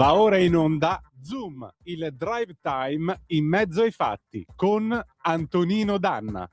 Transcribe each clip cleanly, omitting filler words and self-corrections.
Va ora in onda Zoom, il drive time in mezzo ai fatti con Antonino Danna.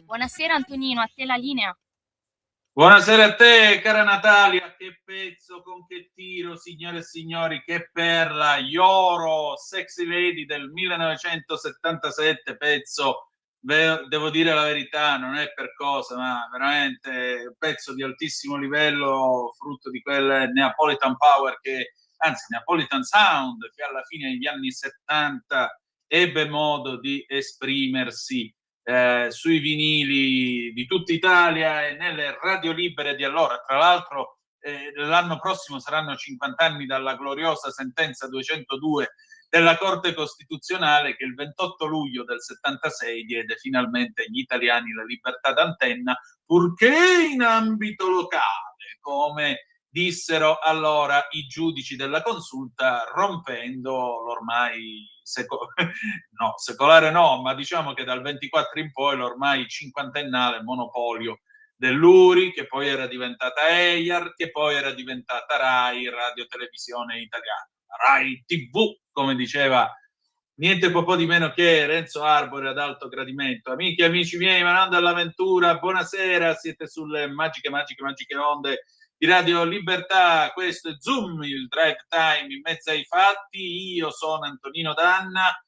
Buonasera Antonino, a te la linea. Buonasera a te, cara Natalia. Che pezzo, con che tiro, signore e signori, che perla, Yoro, Sexy Lady del 1977, pezzo, devo dire la verità, non è per cosa, ma veramente un pezzo di altissimo livello, frutto di quel Neapolitan Power Neapolitan Sound, che alla fine degli anni 70 ebbe modo di esprimersi sui vinili di tutta Italia e nelle radio libere di allora. Tra l'altro l'anno prossimo saranno 50 anni dalla gloriosa sentenza 202 della Corte Costituzionale, che il 28 luglio del 76 diede finalmente agli italiani la libertà d'antenna, purché in ambito locale, come dissero allora i giudici della consulta, rompendo l'ormai secolare no, ma diciamo che dal 24 in poi l'ormai cinquantennale monopolio dell'URI, che poi era diventata EIAR, che poi era diventata RAI, Radio Televisione Italiana, RAI TV, come diceva niente po' di meno che Renzo Arbore ad alto gradimento. Amiche e amici miei, Manando all'avventura, buonasera, siete sulle magiche onde di Radio Libertà. Questo è Zoom, il drive time in mezzo ai fatti. Io sono Antonino Danna.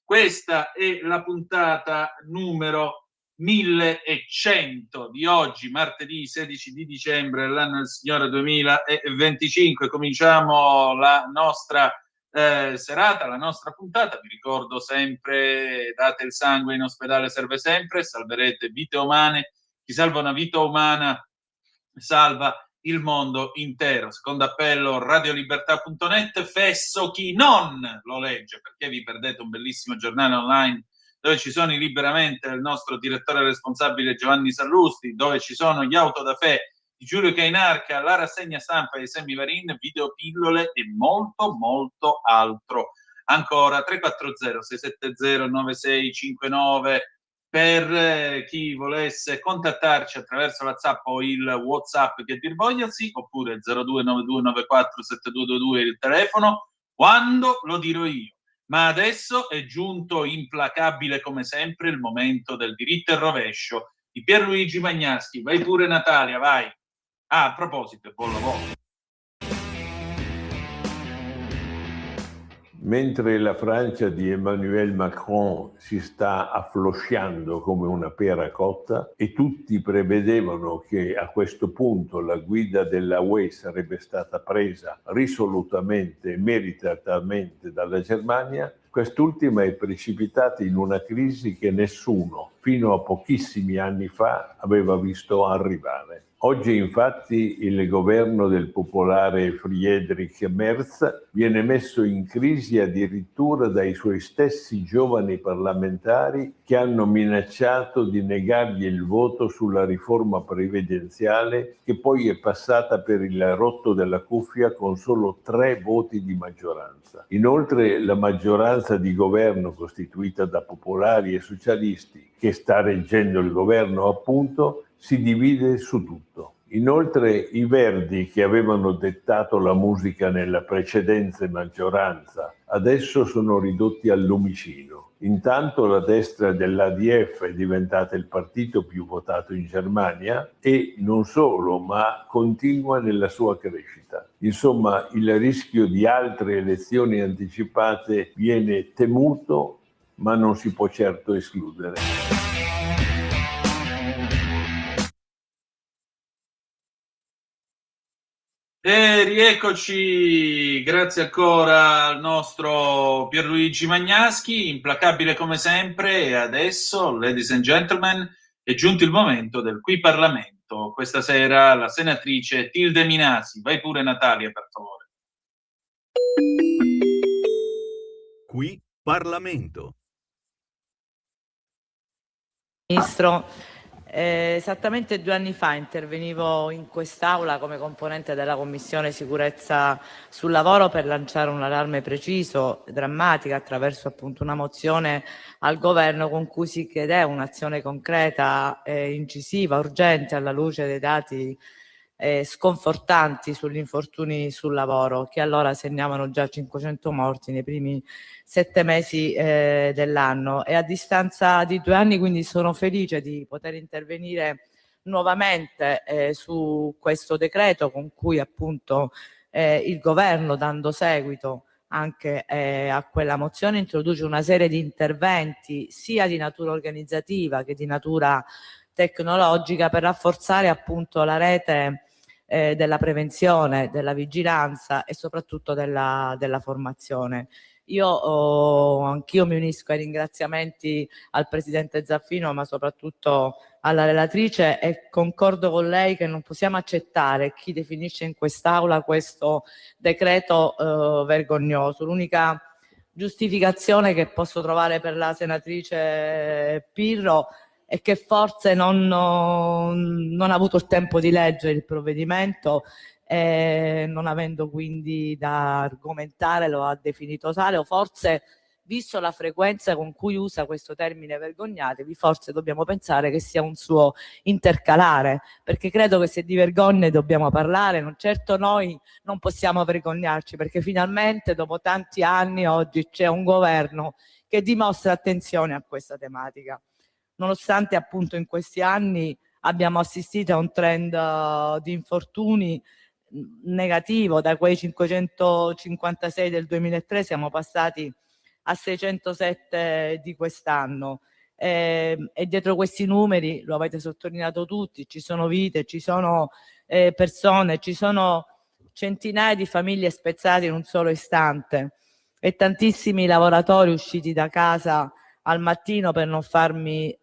Questa è la puntata numero 1100 di oggi, martedì 16 di dicembre dell'anno del Signore 2025. Cominciamo la nostra serata, la nostra puntata. Vi ricordo sempre: date il sangue, in ospedale serve sempre, salverete vite umane. Chi salva una vita umana salva il mondo intero. Secondo appello, radiolibertà.net. Fesso chi non lo legge, perché vi perdete un bellissimo giornale online dove ci sono i Liberamente del nostro direttore responsabile Giovanni Sallusti, dove ci sono gli Autodafè di Giulio Cainarca, la rassegna stampa di Sammy Varin, videopillole e molto altro Ancora 340 670 9659 per chi volesse contattarci attraverso la WhatsApp o il WhatsApp che dir vogliasi, oppure 0292947222 il telefono, quando lo dirò io. Ma adesso è giunto implacabile come sempre il momento del diritto e rovescio di Pierluigi Magnaschi. Vai pure Natalia, vai. Ah, a proposito, buon lavoro. Mentre la Francia di Emmanuel Macron si sta afflosciando come una pera cotta e tutti prevedevano che a questo punto la guida della UE sarebbe stata presa risolutamente e meritatamente dalla Germania, quest'ultima è precipitata in una crisi che nessuno, fino a pochissimi anni fa, aveva visto arrivare. Oggi infatti il governo del popolare Friedrich Merz viene messo in crisi addirittura dai suoi stessi giovani parlamentari che hanno minacciato di negargli il voto sulla riforma previdenziale che poi è passata per il rotto della cuffia con solo 3 voti di maggioranza. Inoltre la maggioranza di governo costituita da popolari e socialisti che sta reggendo il governo appunto si divide su tutto. Inoltre i Verdi, che avevano dettato la musica nella precedente maggioranza, adesso sono ridotti al lumicino. Intanto la destra dell'ADF è diventata il partito più votato in Germania e non solo, ma continua nella sua crescita. Insomma, il rischio di altre elezioni anticipate viene temuto, ma non si può certo escludere. E rieccoci, grazie ancora al nostro Pierluigi Magnaschi, implacabile come sempre. E adesso, ladies and gentlemen, è giunto il momento del Qui Parlamento. Questa sera la senatrice Tilde Minasi. Vai pure Natalia, per favore. Qui Parlamento. Ministro, esattamente 2 anni fa intervenivo in quest'Aula come componente della Commissione Sicurezza sul Lavoro per lanciare un allarme preciso, drammatica, attraverso appunto una mozione al Governo con cui si chiede un'azione concreta, incisiva, urgente, alla luce dei dati sconfortanti sugli infortuni sul lavoro, che allora segnavano già 500 morti nei primi 7 mesi dell'anno. E a distanza di 2 anni quindi sono felice di poter intervenire nuovamente su questo decreto con cui appunto il governo, dando seguito anche a quella mozione, introduce una serie di interventi sia di natura organizzativa che di natura tecnologica per rafforzare appunto la rete della prevenzione, della vigilanza e soprattutto della formazione. Anch'io mi unisco ai ringraziamenti al Presidente Zaffino, ma soprattutto alla relatrice, e concordo con lei che non possiamo accettare chi definisce in quest'Aula questo decreto vergognoso. L'unica giustificazione che posso trovare per la senatrice Pirro è che forse non ha avuto il tempo di leggere il provvedimento, non avendo quindi da argomentare lo ha definito tale, o forse, visto la frequenza con cui usa questo termine vergognatevi, forse dobbiamo pensare che sia un suo intercalare, perché credo che se di vergogne dobbiamo parlare, non certo noi non possiamo vergognarci, perché finalmente dopo tanti anni oggi c'è un governo che dimostra attenzione a questa tematica. Nonostante appunto in questi anni abbiamo assistito a un trend di infortuni negativo, da quei 556 del 2003 siamo passati a 607 di quest'anno, e dietro questi numeri, lo avete sottolineato tutti, ci sono vite, ci sono persone, ci sono centinaia di famiglie spezzate in un solo istante e tantissimi lavoratori usciti da casa al mattino per non farne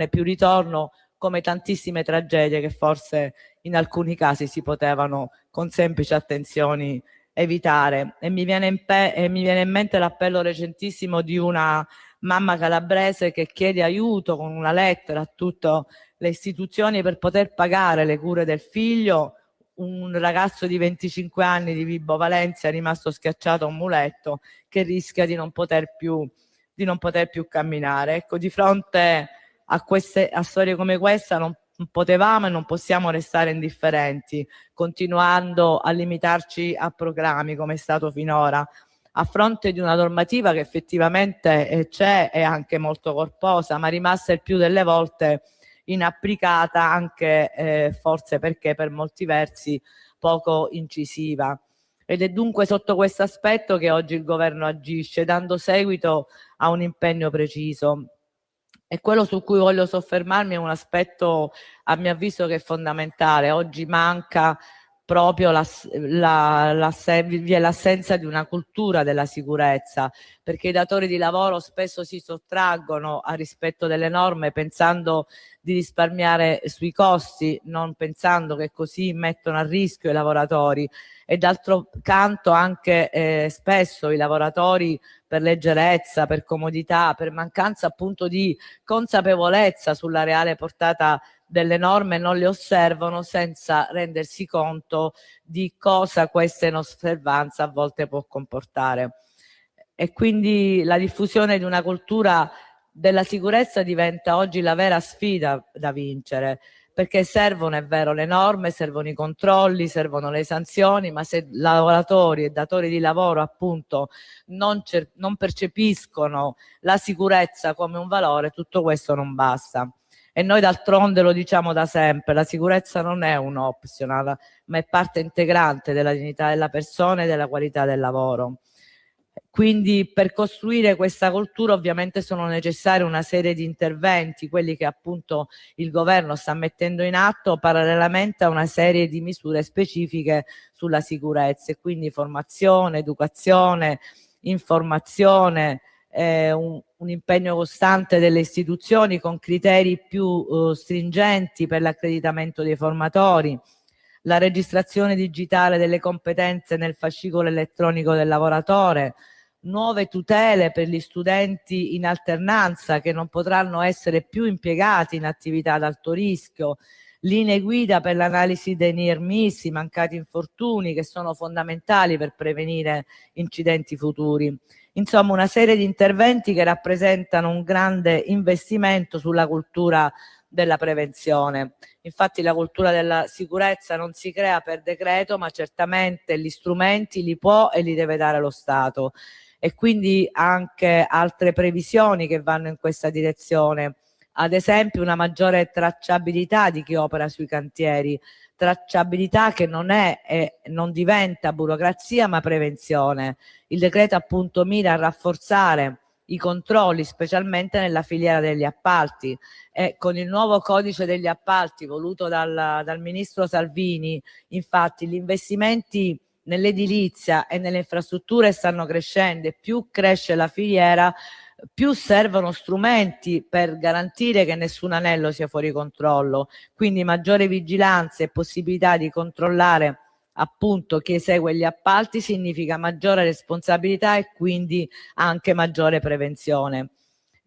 più ritorno, come tantissime tragedie che forse in alcuni casi si potevano con semplici attenzioni evitare. E mi viene in mente l'appello recentissimo di una mamma calabrese che chiede aiuto con una lettera a tutte le istituzioni per poter pagare le cure del figlio, un ragazzo di 25 anni di Vibo Valentia è rimasto schiacciato a un muletto che rischia di non poter più camminare. Ecco, di fronte a storie come questa non potevamo e non possiamo restare indifferenti, continuando a limitarci a proclami come è stato finora, a fronte di una normativa che effettivamente c'è, è anche molto corposa, ma rimasta il più delle volte inapplicata, anche forse perché per molti versi poco incisiva. Ed è dunque sotto questo aspetto che oggi il governo agisce, dando seguito a un impegno preciso. E quello su cui voglio soffermarmi è un aspetto, a mio avviso, che è fondamentale. Oggi manca proprio vi è l'assenza di una cultura della sicurezza, perché i datori di lavoro spesso si sottraggono al rispetto delle norme pensando di risparmiare sui costi, non pensando che così mettono a rischio i lavoratori, e d'altro canto anche spesso i lavoratori, per leggerezza, per comodità, per mancanza appunto di consapevolezza sulla reale portata delle norme, non le osservano senza rendersi conto di cosa questa inosservanza a volte può comportare. E quindi la diffusione di una cultura della sicurezza diventa oggi la vera sfida da vincere, perché servono, è vero, le norme, servono i controlli, servono le sanzioni, ma se lavoratori e datori di lavoro appunto non percepiscono la sicurezza come un valore, tutto questo non basta. E noi d'altronde lo diciamo da sempre, la sicurezza non è un optional, ma è parte integrante della dignità della persona e della qualità del lavoro. Quindi per costruire questa cultura ovviamente sono necessari una serie di interventi, quelli che appunto il governo sta mettendo in atto parallelamente a una serie di misure specifiche sulla sicurezza, e quindi formazione, educazione, informazione, un impegno costante delle istituzioni con criteri più stringenti per l'accreditamento dei formatori, la registrazione digitale delle competenze nel fascicolo elettronico del lavoratore, nuove tutele per gli studenti in alternanza che non potranno essere più impiegati in attività ad alto rischio, linee guida per l'analisi dei near miss, i mancati infortuni che sono fondamentali per prevenire incidenti futuri. Insomma, una serie di interventi che rappresentano un grande investimento sulla cultura della prevenzione. Infatti la cultura della sicurezza non si crea per decreto, ma certamente gli strumenti li può e li deve dare lo Stato, e quindi anche altre previsioni che vanno in questa direzione. Ad esempio una maggiore tracciabilità di chi opera sui cantieri, tracciabilità che non è e non diventa burocrazia ma prevenzione. Il decreto appunto mira a rafforzare i controlli, specialmente nella filiera degli appalti, e con il nuovo codice degli appalti voluto dal ministro Salvini, infatti gli investimenti nell'edilizia e nelle infrastrutture stanno crescendo, e più cresce la filiera, più servono strumenti per garantire che nessun anello sia fuori controllo, quindi maggiore vigilanza e possibilità di controllare appunto chi esegue gli appalti significa maggiore responsabilità e quindi anche maggiore prevenzione.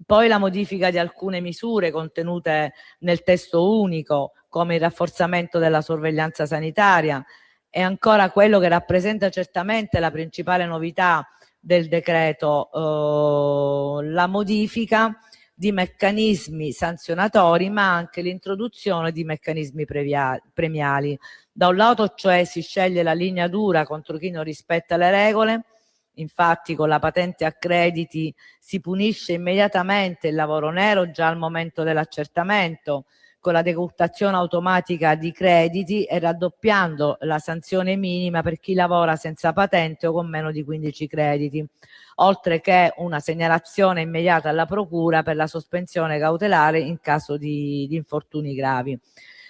Poi la modifica di alcune misure contenute nel testo unico, come il rafforzamento della sorveglianza sanitaria, e ancora quello che rappresenta certamente la principale novità del decreto, la modifica di meccanismi sanzionatori, ma anche l'introduzione di meccanismi premiali. Da un lato, cioè, si sceglie la linea dura contro chi non rispetta le regole. Infatti con la patente a crediti si punisce immediatamente il lavoro nero già al momento dell'accertamento, con la decurtazione automatica di crediti e raddoppiando la sanzione minima per chi lavora senza patente o con meno di 15 crediti, oltre che una segnalazione immediata alla procura per la sospensione cautelare in caso di infortuni gravi.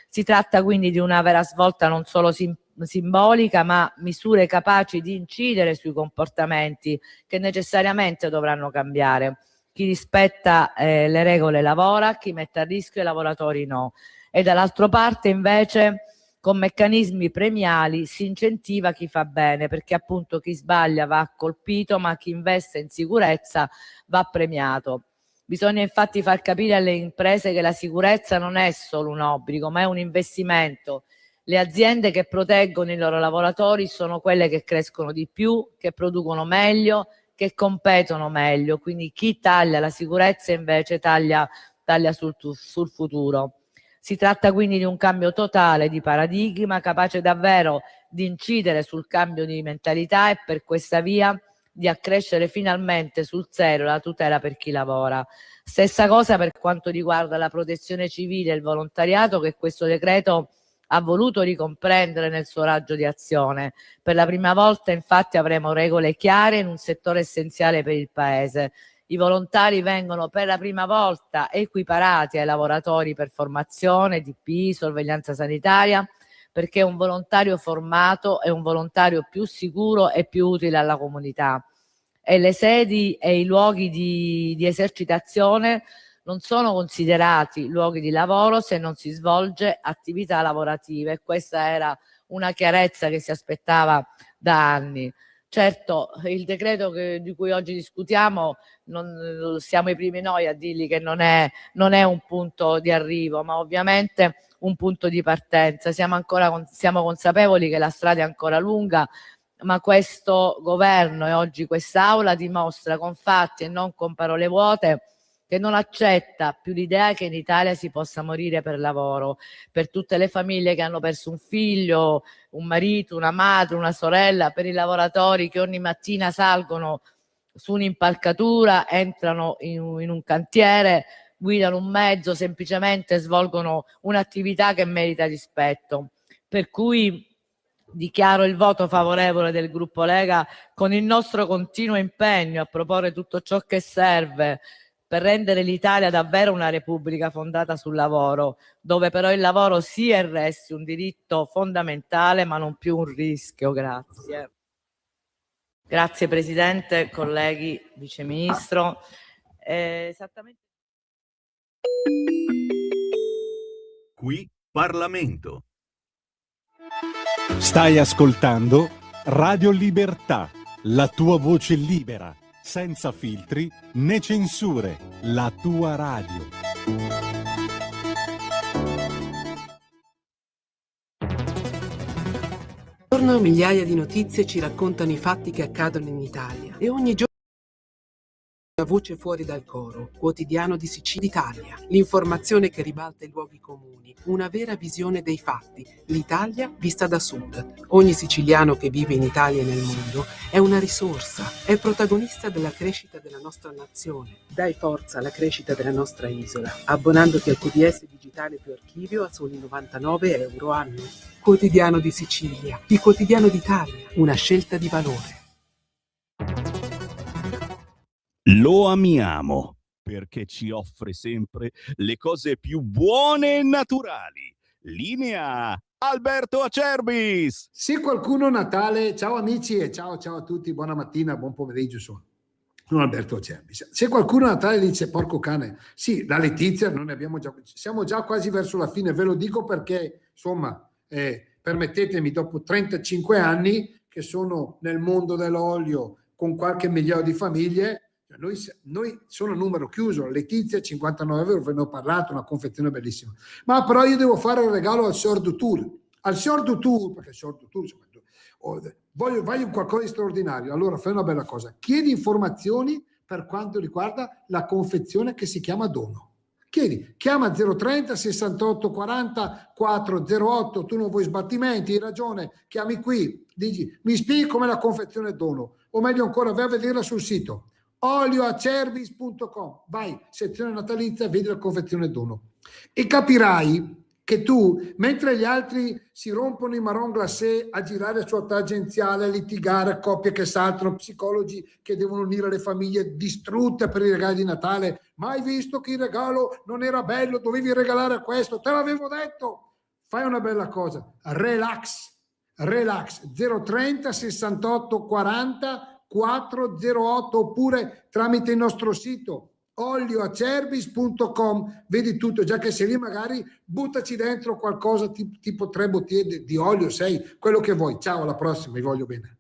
Si tratta quindi di una vera svolta non solo simbolica, ma misure capaci di incidere sui comportamenti che necessariamente dovranno cambiare. Chi rispetta le regole lavora, chi mette a rischio i lavoratori no. E dall'altra parte invece con meccanismi premiali si incentiva chi fa bene, perché appunto chi sbaglia va colpito, ma chi investe in sicurezza va premiato. Bisogna infatti far capire alle imprese che la sicurezza non è solo un obbligo, ma è un investimento Le aziende che proteggono i loro lavoratori sono quelle che crescono di più, che producono meglio, che competono meglio. Quindi chi taglia la sicurezza invece taglia sul futuro. Si tratta quindi di un cambio totale di paradigma, capace davvero di incidere sul cambio di mentalità e per questa via di accrescere finalmente sul serio la tutela per chi lavora. Stessa cosa per quanto riguarda la protezione civile e il volontariato, che questo decreto ha voluto ricomprendere nel suo raggio di azione. Per la prima volta, infatti, avremo regole chiare in un settore essenziale per il Paese. I volontari vengono per la prima volta equiparati ai lavoratori per formazione, DPI, sorveglianza sanitaria, perché un volontario formato è un volontario più sicuro e più utile alla comunità. E le sedi e i luoghi di esercitazione non sono considerati luoghi di lavoro se non si svolge attività lavorative. Questa era una chiarezza che si aspettava da anni. Certo, il decreto di cui oggi discutiamo, siamo i primi noi a dirgli che non è un punto di arrivo, ma ovviamente un punto di partenza. Siamo consapevoli che la strada è ancora lunga, ma questo governo e oggi quest'Aula dimostra con fatti e non con parole vuote che non accetta più l'idea che in Italia si possa morire per lavoro. Per tutte le famiglie che hanno perso un figlio, un marito, una madre, una sorella, per i lavoratori che ogni mattina salgono su un'impalcatura, entrano in un cantiere, guidano un mezzo, semplicemente svolgono un'attività che merita rispetto. Per cui dichiaro il voto favorevole del gruppo Lega, con il nostro continuo impegno a proporre tutto ciò che serve per rendere l'Italia davvero una repubblica fondata sul lavoro, dove però il lavoro sia e resti un diritto fondamentale, ma non più un rischio. Grazie. Grazie Presidente, colleghi, Vice Ministro. Esattamente. Qui Parlamento. Stai ascoltando Radio Libertà, la tua voce libera, senza filtri né censure, la tua radio. Ogni giorno migliaia di notizie ci raccontano i fatti che accadono in Italia e ogni giorno una voce fuori dal coro. Quotidiano di Sicilia Italia, l'informazione che ribalta i luoghi comuni, una vera visione dei fatti, l'Italia vista da sud. Ogni siciliano che vive in Italia e nel mondo è una risorsa, è protagonista della crescita della nostra nazione. Dai forza alla crescita della nostra isola, abbonandoti al QDS digitale più archivio a soli 99 euro annui. Quotidiano di Sicilia, il quotidiano d'Italia, una scelta di valore. Lo amiamo perché ci offre sempre le cose più buone e naturali. Linea Alberto Acerbis. Se qualcuno Natale, ciao amici e ciao a tutti, buona mattina, buon pomeriggio, sono Alberto Acerbis. Se qualcuno a Natale dice porco cane, sì, la Letizia noi ne abbiamo già, siamo già quasi verso la fine, ve lo dico perché insomma permettetemi, dopo 35 anni che sono nel mondo dell'olio con qualche migliaio di famiglie, noi sono numero chiuso. Letizia 59 euro, ve ne ho parlato, una confezione bellissima, ma però io devo fare il regalo al Signor Dutour, perché il Signor Dutour voglio qualcosa di straordinario. Allora fai una bella cosa, chiedi informazioni per quanto riguarda la confezione che si chiama dono. Chiama 030 68 40 408, tu non vuoi sbattimenti, hai ragione, chiami qui, dici mi spieghi com'è la confezione dono, o meglio ancora vai a vederla sul sito olioacerbis.com, vai, sezione natalizia, vedi la confezione dono e capirai che tu, mentre gli altri si rompono i marron glacé a girare su agenziale, a litigare, coppie che saltano, psicologi che devono unire le famiglie distrutte per i regali di Natale, ma hai visto che il regalo non era bello, dovevi regalare questo, te l'avevo detto, fai una bella cosa, relax 030 68 40 408 oppure tramite il nostro sito olioacerbis.com, vedi tutto, già che sei lì magari buttaci dentro qualcosa tipo 3 bottiglie di olio, 6, quello che vuoi. Ciao, alla prossima, vi voglio bene.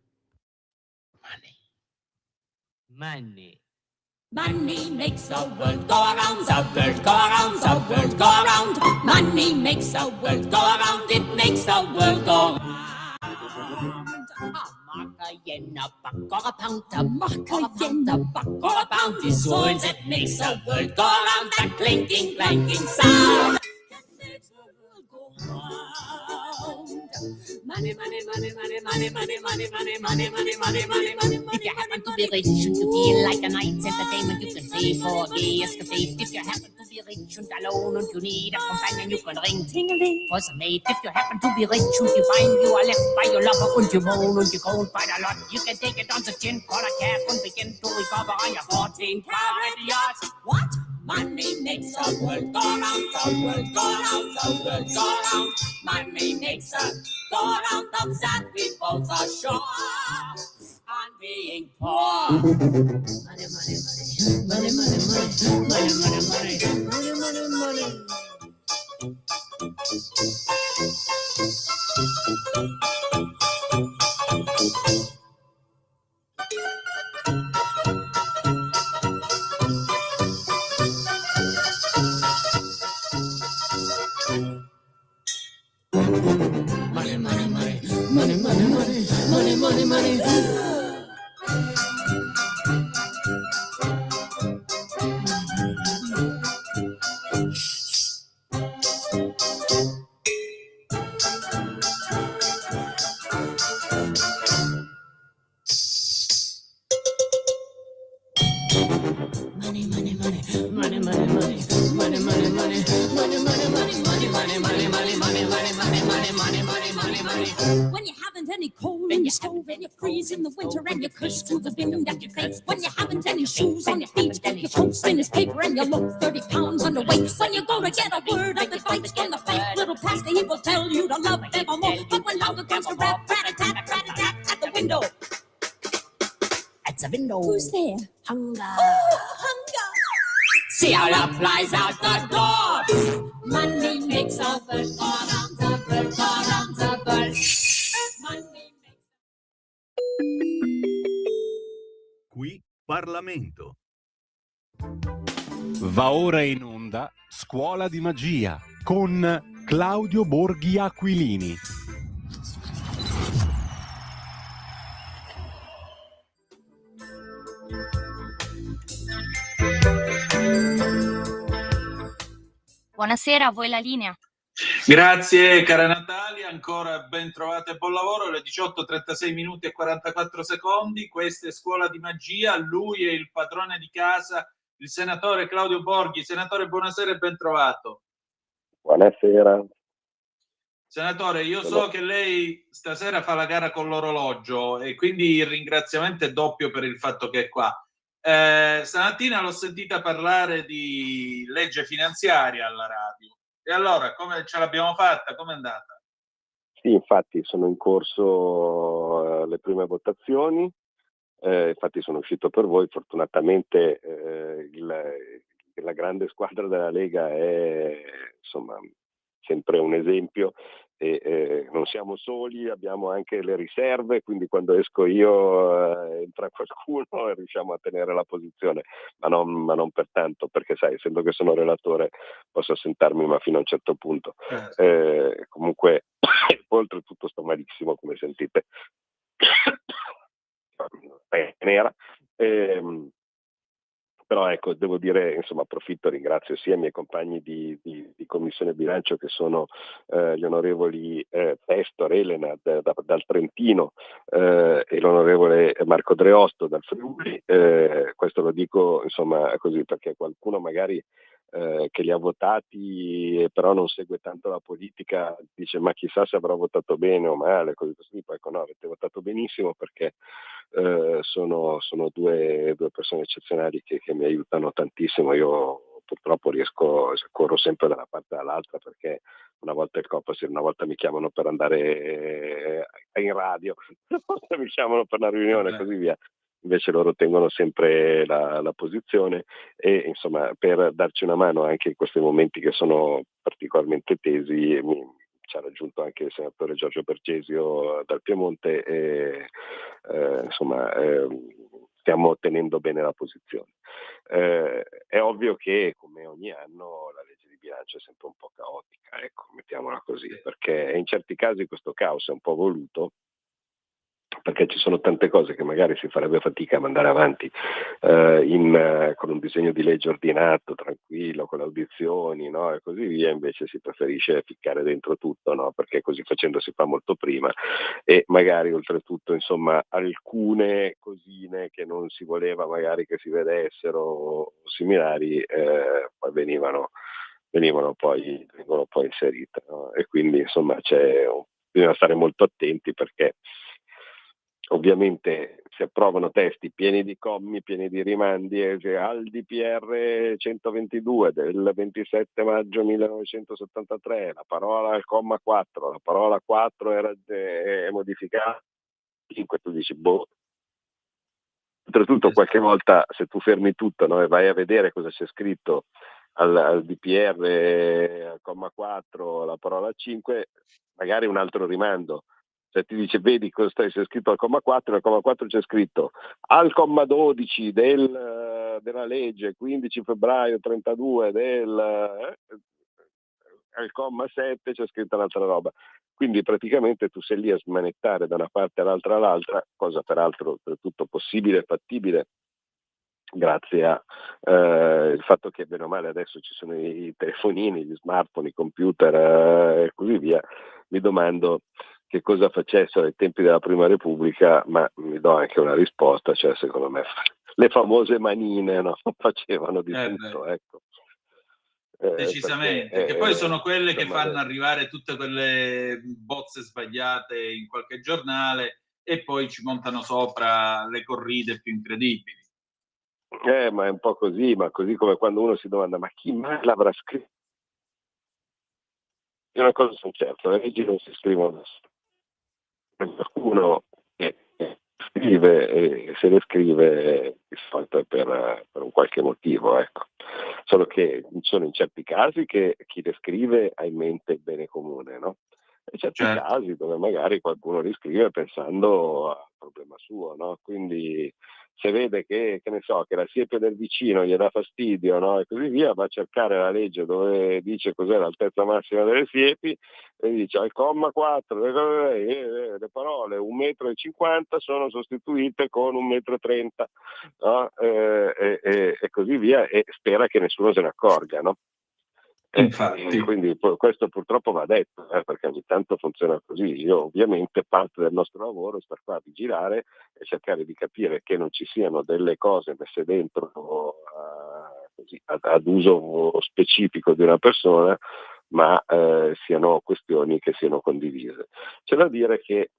Money. Money makes the world go around, the world go around, the world go around. Money makes the world go around, it makes the world go round. A mark, a yen, a buck, or a pound, a mark, a yen, a buck, or a pound is all that makes the world go around. That clinking, clanking sound that makes the world go round. Money, money, money, money, money, money, money, money, money, money, money, money, money, money. If you happen to be rich and to feel like a night's entertainment, you can pay for the escapade. If you happen to be rich and alone and you need a companion, you can ring ting-a-ling for some mate. If you happen to be rich and you find you are left by your lover and you moan and you groan quite a lot, you can take it on the chin, call a cab and begin to recover on your 14-carat yacht. What? Money makes the world go round, the world go round, the world go round. Money makes the go round of that we both are sure on being poor. Money, money, money, money, money, money, money, money, money, money, money, money. Money, money, money, money, money, money, money, money, money. When you haven't any coal in your stove and you freeze in the winter and you curse to the wind at your face. When you haven't any shoes on your feet, your coat spin is paper and you look 30 pounds underweight. When you go to get a word of advice from the fake little pastor, he will tell you to love evermore. But when hunger comes to rap, rat-a-tat at the window. At the window. Who's there? Hunger. Oh, hunger. See how love flies out the door. Money makes a bird go round, the bird go round, the bird. Money makes... Qui Parlamento. Va ora in onda Scuola di Magia con Claudio Borghi Aquilini. Buonasera, a voi la linea. Grazie cara Natalia, ancora ben trovate e buon lavoro. Le 18:36 minuti e 44 secondi. Questa è Scuola di Magia. Lui è il padrone di casa, il senatore Claudio Borghi. Senatore, buonasera e ben trovato. Buonasera. Senatore, io so che lei stasera fa la gara con l'orologio e quindi il ringraziamento è doppio per il fatto che è qua. Stamattina l'ho sentita parlare di legge finanziaria alla radio. E allora, come ce l'abbiamo fatta? Com'è andata? Sì, infatti sono in corso le prime votazioni, infatti sono uscito per voi. Fortunatamente la grande squadra della Lega è insomma sempre un esempio e non siamo soli, abbiamo anche le riserve, quindi quando esco io entra qualcuno e riusciamo a tenere la posizione, ma non per tanto, perché sai, essendo che sono relatore posso assentarmi ma fino a un certo punto. Comunque oltretutto sto malissimo, come sentite. Nera. Però ecco, devo dire, insomma, approfitto, ringrazio sia i miei compagni di Commissione Bilancio che sono gli onorevoli Testor, Elena dal Trentino e l'onorevole Marco Dreosto dal Friuli. Questo lo dico insomma così perché qualcuno magari che li ha votati però non segue tanto la politica dice ma chissà se avrà votato bene o male, così tipo. Ecco, no, avete votato benissimo perché sono due persone eccezionali che mi aiutano tantissimo. Io purtroppo corro sempre da una parte all'altra perché una volta il Copasir, una volta mi chiamano per andare in radio, una volta mi chiamano per una riunione e così via. Invece loro tengono sempre la posizione e insomma per darci una mano anche in questi momenti che sono particolarmente tesi ci ha raggiunto anche il senatore Giorgio Bergesio dal Piemonte e insomma stiamo tenendo bene la posizione. È ovvio che, come ogni anno, la legge di bilancio è sempre un po' caotica, ecco, mettiamola così, perché in certi casi questo caos è un po' voluto, perché ci sono tante cose che magari si farebbe fatica a mandare avanti con un disegno di legge ordinato, tranquillo, con le audizioni, no? E così via, invece si preferisce ficcare dentro tutto, no? Perché così facendo si fa molto prima e magari oltretutto, insomma, alcune cosine che non si voleva magari che si vedessero o similari poi vengono poi inserite, no? E quindi insomma bisogna stare molto attenti, perché ovviamente si approvano testi pieni di commi, pieni di rimandi, al DPR 122 del 27 maggio 1973, la parola al comma 4, la parola 4 è modificata, 5, tu dici boh. Oltretutto qualche volta, se tu fermi tutto, no, e vai a vedere cosa c'è scritto al DPR al comma 4, la parola 5, magari un altro rimando. Cioè ti dice, vedi cosa c'è scritto al comma 4, al comma 4 c'è scritto al comma 12 della legge 15 febbraio 32 al comma 7 c'è scritta un'altra roba. Quindi praticamente tu sei lì a smanettare da una parte all'altra, cosa peraltro tutto possibile e fattibile grazie a il fatto che bene o male adesso ci sono i telefonini, gli smartphone, i computer e così via. Mi domando che cosa facessero ai tempi della Prima Repubblica, ma mi do anche una risposta, cioè secondo me le famose manine, no? Facevano di tutto, ecco. Decisamente, perché, che poi sono quelle che insomma, fanno arrivare tutte quelle bozze sbagliate in qualche giornale e poi ci montano sopra le corride più incredibili. Ma è un po' così, ma così come quando uno si domanda ma chi mai l'avrà scritto? È una cosa sono certa, le leggi non si scrivono da sole. Qualcuno che scrive e se le scrive di solito è per un qualche motivo, ecco. Solo che sono in certi casi che chi le scrive ha in mente il bene comune, no? E certi casi dove magari qualcuno li scrive pensando al problema suo, no? Quindi se vede che ne so, che la siepe del vicino gli dà fastidio, no? E così via, va a cercare la legge dove dice cos'è l'altezza massima delle siepi e dice al comma 4 le parole 1,50 m sono sostituite con 1,30 m, no? E così via, e spera che nessuno se ne accorga, no? Quindi questo purtroppo va detto, perché ogni tanto funziona così. Io ovviamente parte del nostro lavoro è stare qua a vigilare e cercare di capire che non ci siano delle cose messe dentro ad uso specifico di una persona, ma siano questioni che siano condivise. C'è da dire che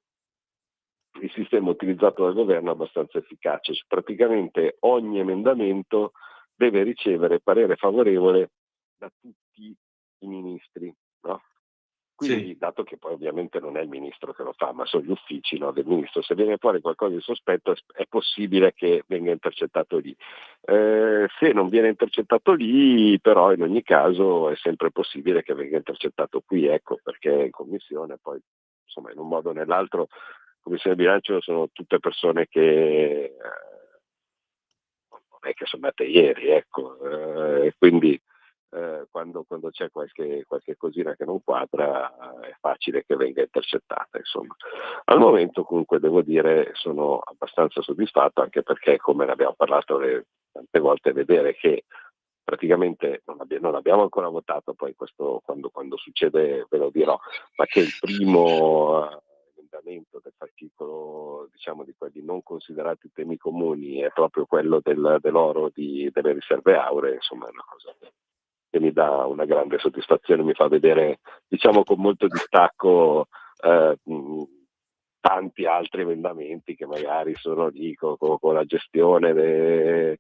il sistema utilizzato dal governo è abbastanza efficace, praticamente ogni emendamento deve ricevere parere favorevole da tutti i ministri, no? Quindi, dato che poi ovviamente non è il ministro che lo fa, ma sono gli uffici, no, del ministro, se viene fuori qualcosa di sospetto è possibile che venga intercettato lì. Se non viene intercettato lì, però in ogni caso è sempre possibile che venga intercettato qui, ecco, perché in commissione poi, insomma, in un modo o nell'altro, commissione bilancio sono tutte persone che non è che sono nate ieri, ecco, e quindi quando c'è qualche cosina che non quadra è facile che venga intercettata, insomma. Al momento comunque devo dire sono abbastanza soddisfatto, anche perché, come ne abbiamo parlato tante volte, vedere che praticamente non abbiamo ancora votato, poi questo quando succede ve lo dirò, ma che il primo emendamento dell'articolo, diciamo, di quelli non considerati temi comuni è proprio quello dell'oro delle riserve auree, insomma è una cosa che mi dà una grande soddisfazione, mi fa vedere, diciamo, con molto distacco tanti altri emendamenti che magari sono lì con la gestione del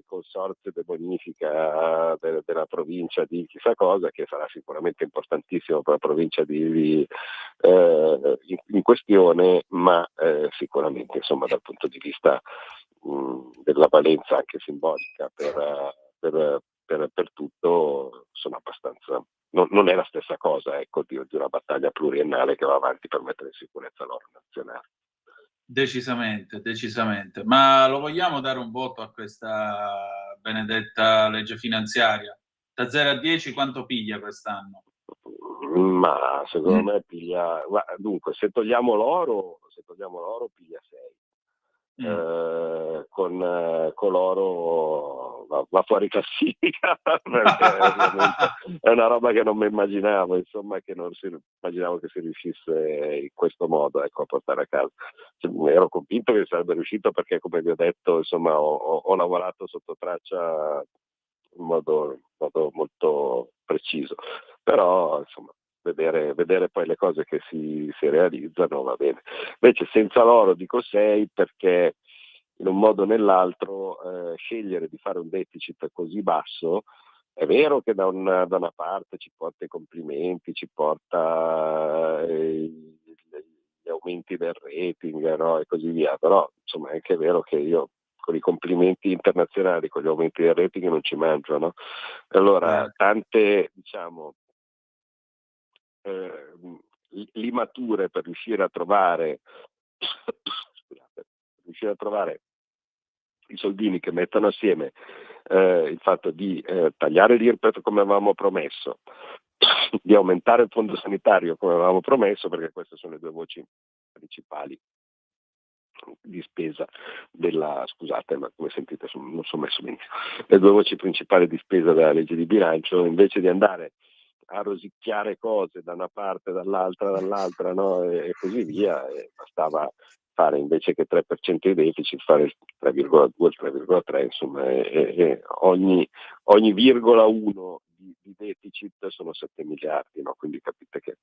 consorzio di bonifica della provincia di chissà cosa, che sarà sicuramente importantissimo per la provincia in questione, ma sicuramente, insomma, dal punto di vista della valenza anche simbolica per tutto, sono abbastanza, non è la stessa cosa, ecco, di una battaglia pluriennale che va avanti per mettere in sicurezza l'oro nazionale. Decisamente, decisamente. Ma lo vogliamo dare un voto a questa benedetta legge finanziaria? Da 0 a 10 quanto piglia quest'anno? Ma secondo me piglia, dunque, se togliamo l'oro piglia 6. Con l'oro va fuori classifica perché ovviamente è una roba che non mi immaginavo, insomma, che non si immaginavo che si riuscisse in questo modo, ecco, a portare a casa. Ero convinto che sarebbe riuscito perché, come vi ho detto, insomma, ho lavorato sotto traccia in modo molto preciso, però insomma vedere poi le cose che si realizzano va bene. Invece senza l'oro dico 6 perché in un modo o nell'altro scegliere di fare un deficit così basso è vero che da una parte ci porta i complimenti, ci porta gli aumenti del rating, no? E così via, però insomma è anche vero che io con i complimenti internazionali, con gli aumenti del rating non ci mangio, no? Allora tante, diciamo, limature per riuscire a trovare i soldini che mettono assieme il fatto di tagliare l'IRPEF come avevamo promesso, di aumentare il fondo sanitario come avevamo promesso, perché queste sono le due voci principali di spesa scusate, ma come sentite non sono messo benissimo, le due voci principali di spesa della legge di bilancio, invece di andare a rosicchiare cose da una parte, dall'altra, no? E così via, e bastava fare invece che 3% di deficit, fare il 3,2, il 3,3, insomma, e ogni virgola 1 di deficit sono 7 miliardi, no? Quindi capite che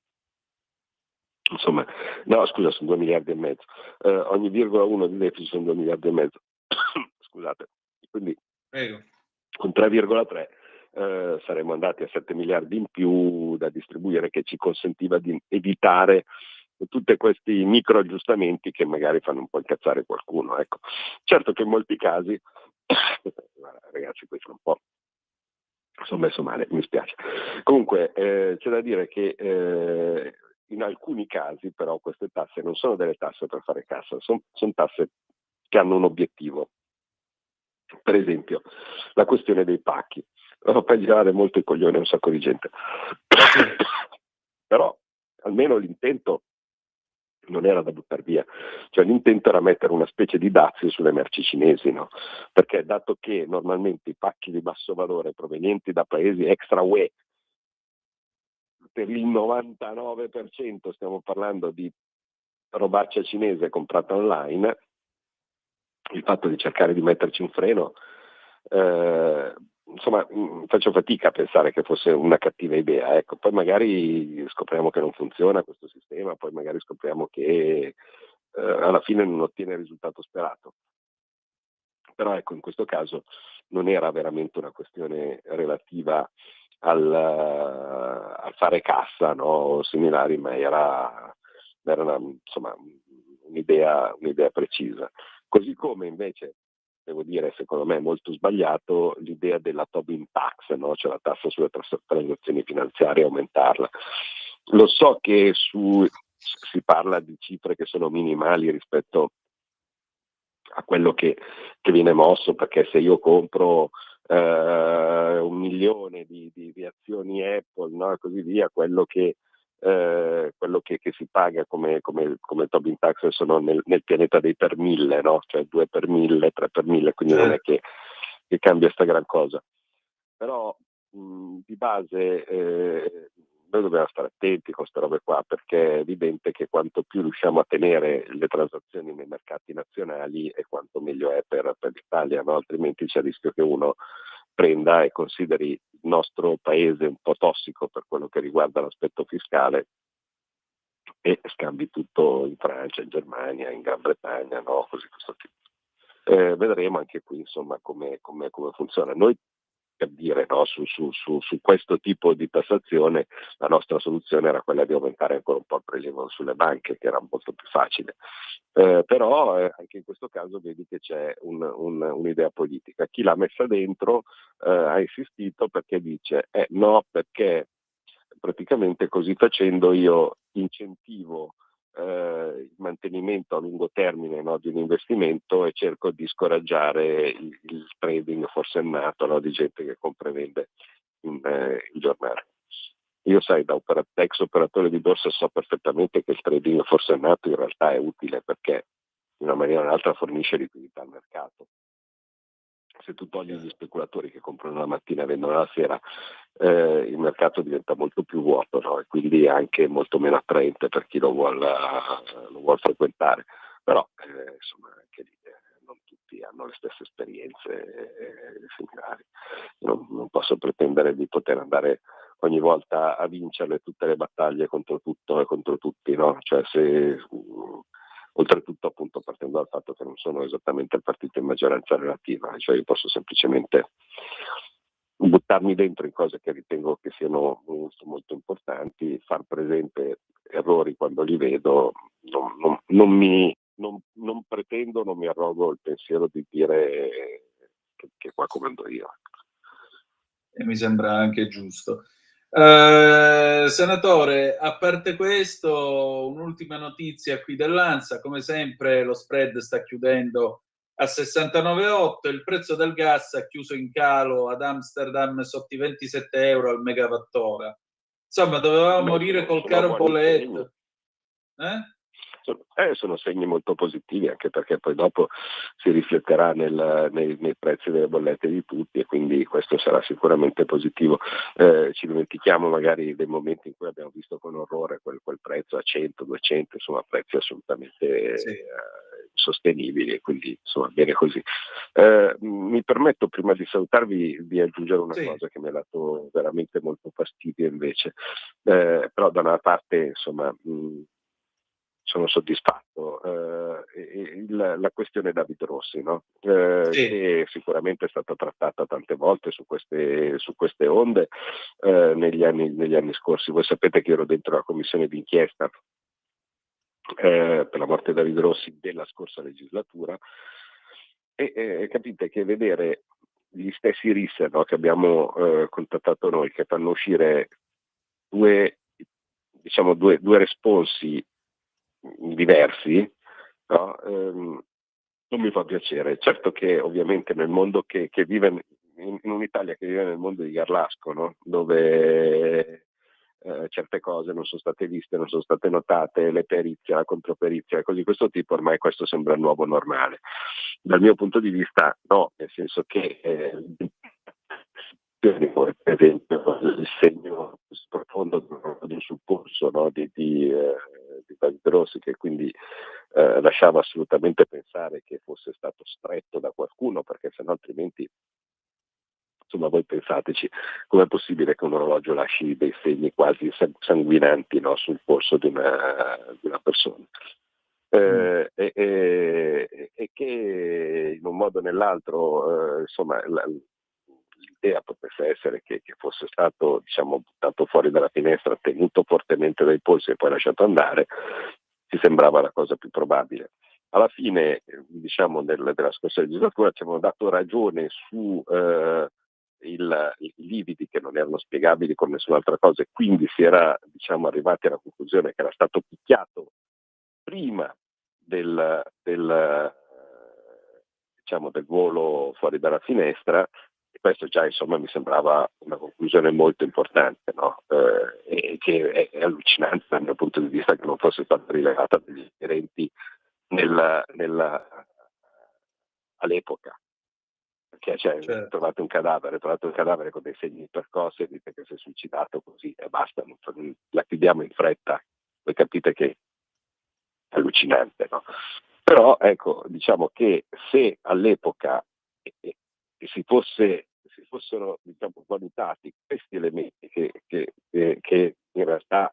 insomma, no scusa, sono 2 miliardi e mezzo, ogni virgola 1 di deficit sono 2 miliardi e mezzo, scusate, quindi Prego. con 3,3 saremmo andati a 7 miliardi in più da distribuire, che ci consentiva di evitare tutti questi micro aggiustamenti che magari fanno un po' incazzare qualcuno, ecco. Certo che in molti casi ragazzi, questo è un po' sono messo male, mi spiace. Comunque c'è da dire che in alcuni casi però queste tasse non sono delle tasse per fare cassa, sono tasse che hanno un obiettivo. Per esempio la questione dei pacchi fa girare molto i coglioni a un sacco di gente, però almeno l'intento non era da buttare via, cioè l'intento era mettere una specie di dazio sulle merci cinesi, no? Perché dato che normalmente i pacchi di basso valore provenienti da paesi extra UE, per il 99% stiamo parlando di robaccia cinese comprata online, il fatto di cercare di metterci un freno, insomma, faccio fatica a pensare che fosse una cattiva idea, ecco. Poi magari scopriamo che non funziona questo sistema, poi magari scopriamo che alla fine non ottiene il risultato sperato. Però ecco, in questo caso non era veramente una questione relativa al fare cassa, no, o similari, ma era insomma un'idea precisa. Così come invece, devo dire, secondo me molto sbagliato l'idea della Tobin tax, no? Cioè la tassa sulle transazioni finanziarie, aumentarla. Lo so che si parla di cifre che sono minimali rispetto a quello che viene mosso, perché se io compro 1 milione di azioni Apple, no, e così via, quello che si paga come Tobin tax sono nel pianeta dei per 1000, no? Cioè 2 per 1000, 3 per 1000, quindi non è che cambia sta gran cosa. Però di base noi dobbiamo stare attenti con queste robe qua, perché è evidente che quanto più riusciamo a tenere le transazioni nei mercati nazionali e quanto meglio è per l'Italia, no? Altrimenti c'è il rischio che uno prenda e consideri il nostro paese un po' tossico per quello che riguarda l'aspetto fiscale e scambi tutto in Francia, in Germania, in Gran Bretagna, no? Così questo tipo. Vedremo anche qui insomma come funziona. Noi, per dire, no, su questo tipo di tassazione la nostra soluzione era quella di aumentare ancora un po' il prelievo sulle banche, che era molto più facile, però anche in questo caso vedi che c'è un'idea politica. Chi l'ha messa dentro ha insistito perché dice no, perché praticamente così facendo io incentivo il mantenimento a lungo termine, no, di un investimento, e cerco di scoraggiare il trading forsennato, no, di gente che compra e vende in giornale. Io, sai, da ex operatore di borsa so perfettamente che il trading forsennato in realtà è utile, perché in una maniera o un'altra fornisce liquidità al mercato. Se tu togli gli speculatori che comprano la mattina e vendono la sera, il mercato diventa molto più vuoto, no? E quindi anche molto meno attraente per chi lo vuol frequentare. Però insomma, anche lì non tutti hanno le stesse esperienze similari. Non posso pretendere di poter andare ogni volta a vincerle tutte le battaglie contro tutto e contro tutti, no? Cioè, se oltretutto, appunto, partendo dal fatto che non sono esattamente il partito in maggioranza relativa, cioè io posso semplicemente buttarmi dentro in cose che ritengo che siano molto importanti, far presente errori quando li vedo, non pretendo, non mi arrogo il pensiero di dire che qua comando io. E mi sembra anche giusto. Senatore, a parte questo, un'ultima notizia qui dell'ANSA: come sempre lo spread sta chiudendo a 69,8, il prezzo del gas ha chiuso in calo ad Amsterdam sotto i 27 euro al megawattora. Insomma, dovevamo morire col caro bolletta. Sono segni molto positivi, anche perché poi dopo si rifletterà nei prezzi delle bollette di tutti, e quindi questo sarà sicuramente positivo. Ci dimentichiamo magari dei momenti in cui abbiamo visto con orrore quel prezzo a 100, 200, insomma prezzi assolutamente sostenibili, e quindi insomma bene così. Mi permetto, prima di salutarvi, di aggiungere una cosa che mi ha dato veramente molto fastidio invece, però da una parte insomma sono soddisfatto. La questione David Rossi, no? Che sicuramente è stata trattata tante volte su queste onde negli anni scorsi. Voi sapete che ero dentro la commissione d'inchiesta per la morte di David Rossi della scorsa legislatura, e capite che vedere gli stessi RIS, no, che abbiamo contattato noi, che fanno uscire due responsi diversi, no? Non mi fa piacere. Certo che ovviamente nel mondo che vive in un'Italia che vive nel mondo di Garlasco, no? Dove certe cose non sono state viste, non sono state notate, le perizie, la controperizia e cose di questo tipo, ormai questo sembra il nuovo normale. Dal mio punto di vista no, nel senso che per esempio il segno profondo del supporso, no, di David Rossi, che quindi lasciava assolutamente pensare che fosse stato stretto da qualcuno, perché sennò altrimenti, insomma, voi pensateci, com'è possibile che un orologio lasci dei segni quasi sanguinanti, no, sul polso di una persona? E che in un modo o nell'altro insomma l'idea potesse essere che fosse stato, diciamo, buttato fuori dalla finestra, tenuto fortemente dai polsi e poi lasciato andare, ci sembrava la cosa più probabile. Alla fine, diciamo, della scorsa legislatura ci avevano dato ragione su i lividi che non erano spiegabili con nessun'altra cosa, e quindi si era, diciamo, arrivati alla conclusione che era stato picchiato prima del volo fuori dalla finestra, e questo già, insomma, mi sembrava una conclusione molto importante, no? E che è allucinante dal mio punto di vista che non fosse stata rilevata dagli inquirenti all'epoca, perché trovate un cadavere con dei segni percossi e dite che si è suicidato così e basta, la chiudiamo in fretta. Voi capite che è allucinante, no? Però ecco, diciamo che se all'epoca si fossero, diciamo, valutati questi elementi che in realtà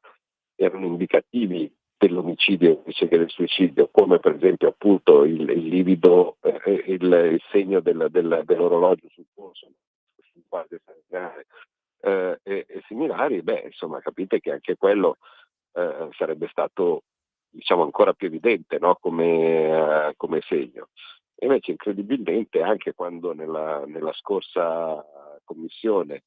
erano indicativi dell'omicidio invece che del suicidio, come per esempio appunto il livido, il segno dell'orologio sul polso, sul quadro sanguinare e similari, insomma, capite che anche quello sarebbe stato, diciamo, ancora più evidente, no? come segno. E invece incredibilmente anche quando nella scorsa commissione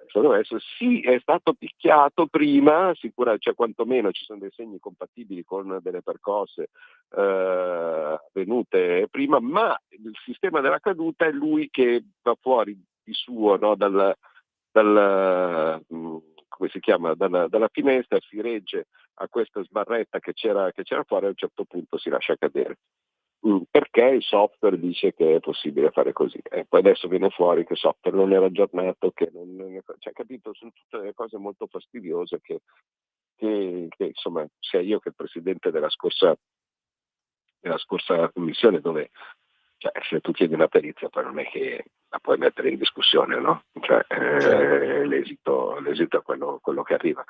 secondo me sì, è stato picchiato prima, cioè quantomeno ci sono dei segni compatibili con delle percosse avvenute prima, ma il sistema della caduta è lui che va fuori di suo, no, come si chiama, dalla finestra, si regge a questa sbarretta che c'era fuori, a un certo punto si lascia cadere. Perché il software dice che è possibile fare così, e poi adesso viene fuori che il software non era aggiornato, che non, cioè, capito, sono tutte delle cose molto fastidiose che insomma, sia io che il presidente della scorsa commissione, dove, cioè, se tu chiedi una perizia poi non è che la puoi mettere in discussione, no? Cioè, l'esito è quello che arriva.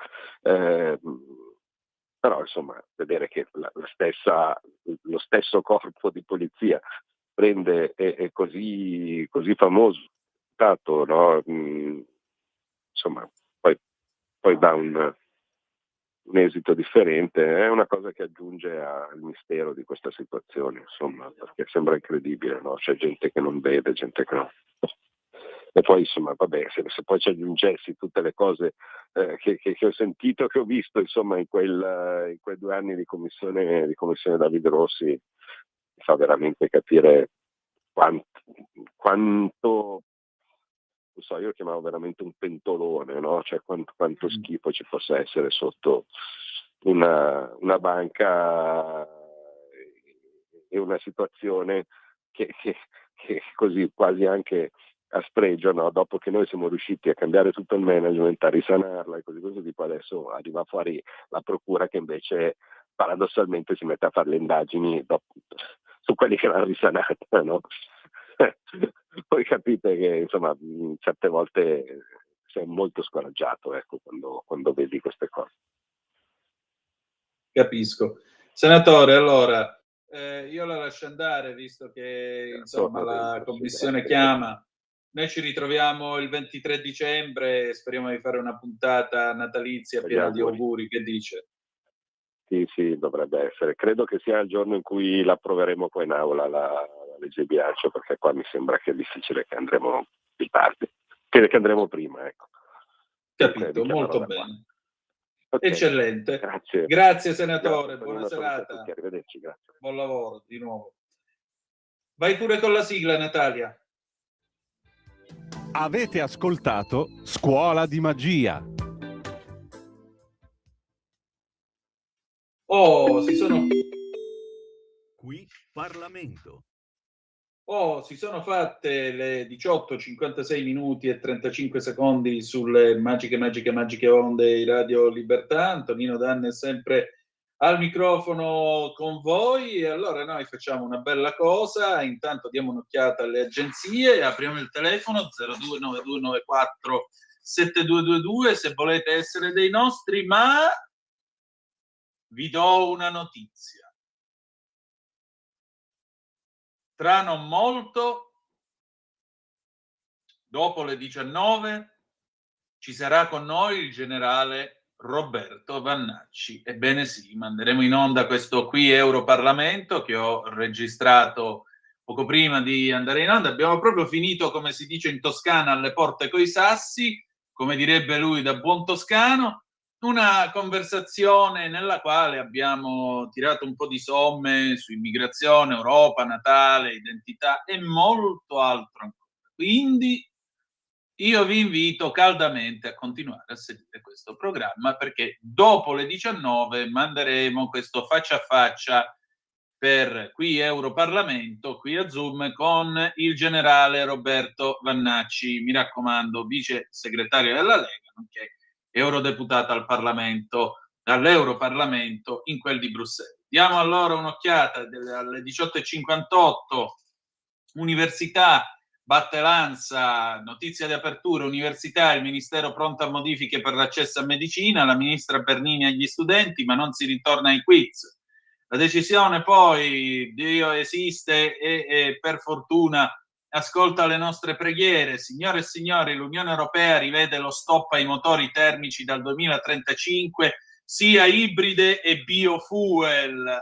Però insomma, vedere che lo stesso corpo di polizia prende è così famoso, no? Insomma, poi dà un esito differente, è una cosa che aggiunge al mistero di questa situazione, insomma, perché sembra incredibile, no? C'è gente che non vede, gente che no. E poi insomma, vabbè, se poi ci aggiungessi tutte le cose che ho sentito, che ho visto, insomma, in quei 2 anni di commissione Davide Rossi, mi fa veramente capire quanto, non so, io lo chiamavo veramente un pentolone, no? Cioè quanto schifo ci possa essere sotto una banca e una situazione che così quasi anche a spregio, no? Dopo che noi siamo riusciti a cambiare tutto il management, a risanarla e così tipo, adesso arriva fuori la procura che invece paradossalmente si mette a fare le indagini su quelli che l'hanno risanata, no? Poi capite che insomma certe volte sei molto scoraggiato, ecco, quando vedi queste cose. Capisco. Senatore, allora io la lascio andare, visto che insomma la commissione chiama. Noi ci ritroviamo il 23 dicembre e speriamo di fare una puntata natalizia piena di auguri. Che dice? Sì, dovrebbe essere. Credo che sia il giorno in cui l'approveremo poi in aula la legge di bilancio, perché qua mi sembra che è difficile che andremo più tardi, che andremo prima, ecco. Capito, molto bene. Okay. Eccellente. Grazie senatore, buona serata. Arrivederci, grazie. Buon lavoro di nuovo. Vai pure con la sigla, Natalia. Avete ascoltato Scuola di Magia. Qui Parlamento. Si sono fatte le 18:56 minuti e 35 secondi sulle magiche onde di Radio Libertà. Antonino Danne è sempre al microfono con voi, e allora noi facciamo una bella cosa. Intanto diamo un'occhiata alle agenzie, apriamo il telefono 0292947222 se volete essere dei nostri, ma vi do una notizia. Tra non molto, dopo le 19, ci sarà con noi il generale Roberto Vannacci. Ebbene sì, manderemo in onda questo qui Europarlamento che ho registrato poco prima di andare in onda. Abbiamo proprio finito, come si dice in Toscana, alle porte coi sassi, come direbbe lui da buon toscano, una conversazione nella quale abbiamo tirato un po' di somme su immigrazione, Europa, Natale, identità e molto altro ancora. Quindi io vi invito caldamente a continuare a seguire questo programma, perché dopo le 19 manderemo questo faccia a faccia per qui Europarlamento, qui a Zoom, con il generale Roberto Vannacci, mi raccomando, vice segretario della Lega, nonché eurodeputato all'Europarlamento in quel di Bruxelles. Diamo allora un'occhiata alle 18:58, università, batte l'ANSA, notizia di apertura, università, il Ministero pronto a modifiche per l'accesso a medicina, la ministra Bernini agli studenti, ma non si ritorna ai quiz. La decisione poi, Dio esiste e per fortuna ascolta le nostre preghiere. Signore e signori, l'Unione Europea rivede lo stop ai motori termici dal 2035, sia ibride e biofuel.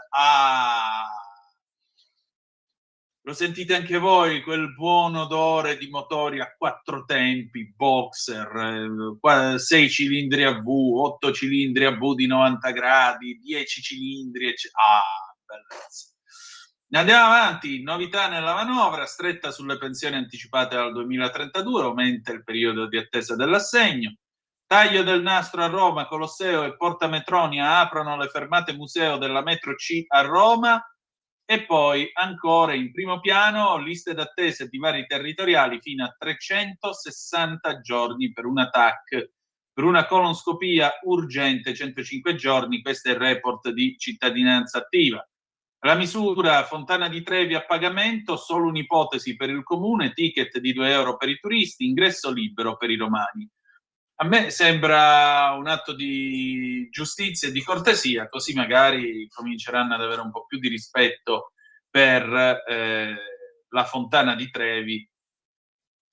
Lo sentite anche voi, quel buon odore di motori a 4 tempi, boxer, 6 cilindri a V, 8 cilindri a V di 90 gradi, 10 cilindri, bellezza. Andiamo avanti, novità nella manovra, stretta sulle pensioni anticipate al 2032, aumenta il periodo di attesa dell'assegno. Taglio del nastro a Roma, Colosseo e Porta Metronia aprono le fermate museo della metro C a Roma. E poi ancora in primo piano liste d'attesa di vari territoriali fino a 360 giorni per una TAC, per una colonscopia urgente 105 giorni, questo è il report di Cittadinanza Attiva. La misura Fontana di Trevi a pagamento, solo un'ipotesi per il comune, ticket di 2 euro per i turisti, ingresso libero per i romani. A me sembra un atto di giustizia e di cortesia, così magari cominceranno ad avere un po' più di rispetto per la Fontana di Trevi,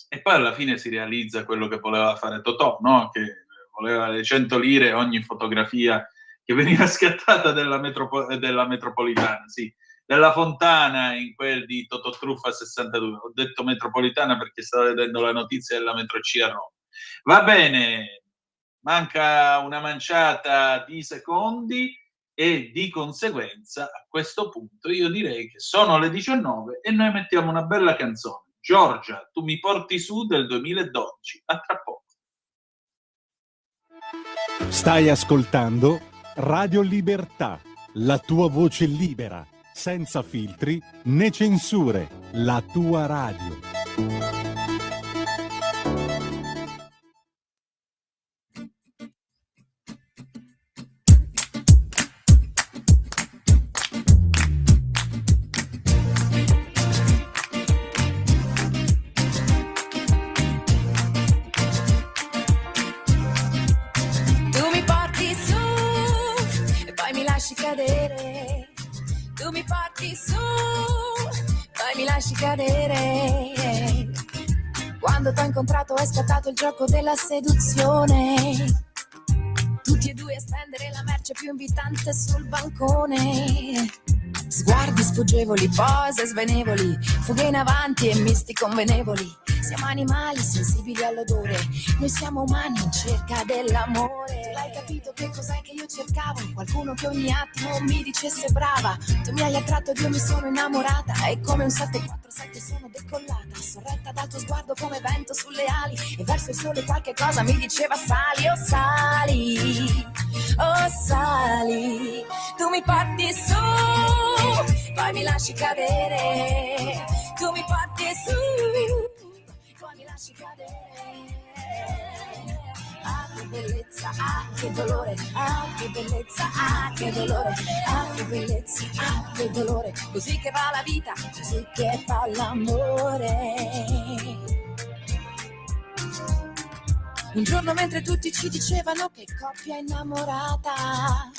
e poi alla fine si realizza quello che voleva fare Totò, no? Che voleva le 100 lire ogni fotografia che veniva scattata della metropolitana, sì, della Fontana in quel di Totò Truffa 62. Ho detto metropolitana perché stavo vedendo la notizia della metro C a Roma. Va bene, manca una manciata di secondi e di conseguenza a questo punto io direi che sono le 19 e noi mettiamo una bella canzone. Giorgia, tu mi porti su del 2012. A tra poco. Stai ascoltando Radio Libertà, la tua voce libera, senza filtri né censure, la tua radio. Tu mi porti su, poi mi lasci cadere. Quando t'ho incontrato è scattato il gioco della seduzione. Tutti e due a stendere la merce più invitante sul bancone. Sguardi sfuggevoli, pose svenevoli, fughe in avanti e misti convenevoli. Siamo animali sensibili all'odore, noi siamo umani in cerca dell'amore. L'hai capito che cos'è che io cercavo? Qualcuno che ogni attimo mi dicesse brava. Tu mi hai attratto ed io mi sono innamorata. E come un 747 sono decollata, sorretta dal tuo sguardo come vento sulle ali. E verso il sole qualche cosa mi diceva sali, oh sali, oh sali. Tu mi porti su, poi mi lasci cadere. Tu mi porti su, poi mi lasci cadere. Ah che bellezza, ah che dolore, ah che bellezza, ah che dolore, ah che bellezza, ah che dolore. Così che va la vita, così che va l'amore. Un giorno mentre tutti ci dicevano che coppia innamorata,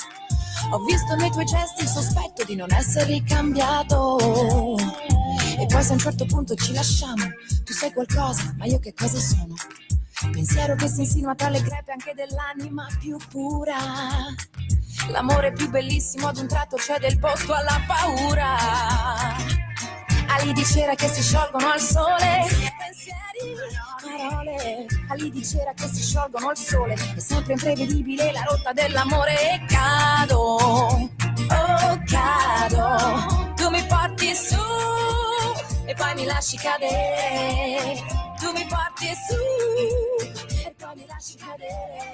ho visto nei tuoi gesti il sospetto di non essere ricambiato. E poi se a un certo punto ci lasciamo, tu sei qualcosa, ma io che cosa sono? Pensiero che si insinua tra le crepe anche dell'anima più pura. L'amore più bellissimo ad un tratto cede il posto alla paura. Ali di cera che si sciolgono al sole, pensieri, parole. Ali di cera che si sciolgono al sole, è sempre imprevedibile la rotta dell'amore. E cado, oh cado. Tu mi porti su e poi mi lasci cadere. Tu mi porti su e poi mi lasci cadere.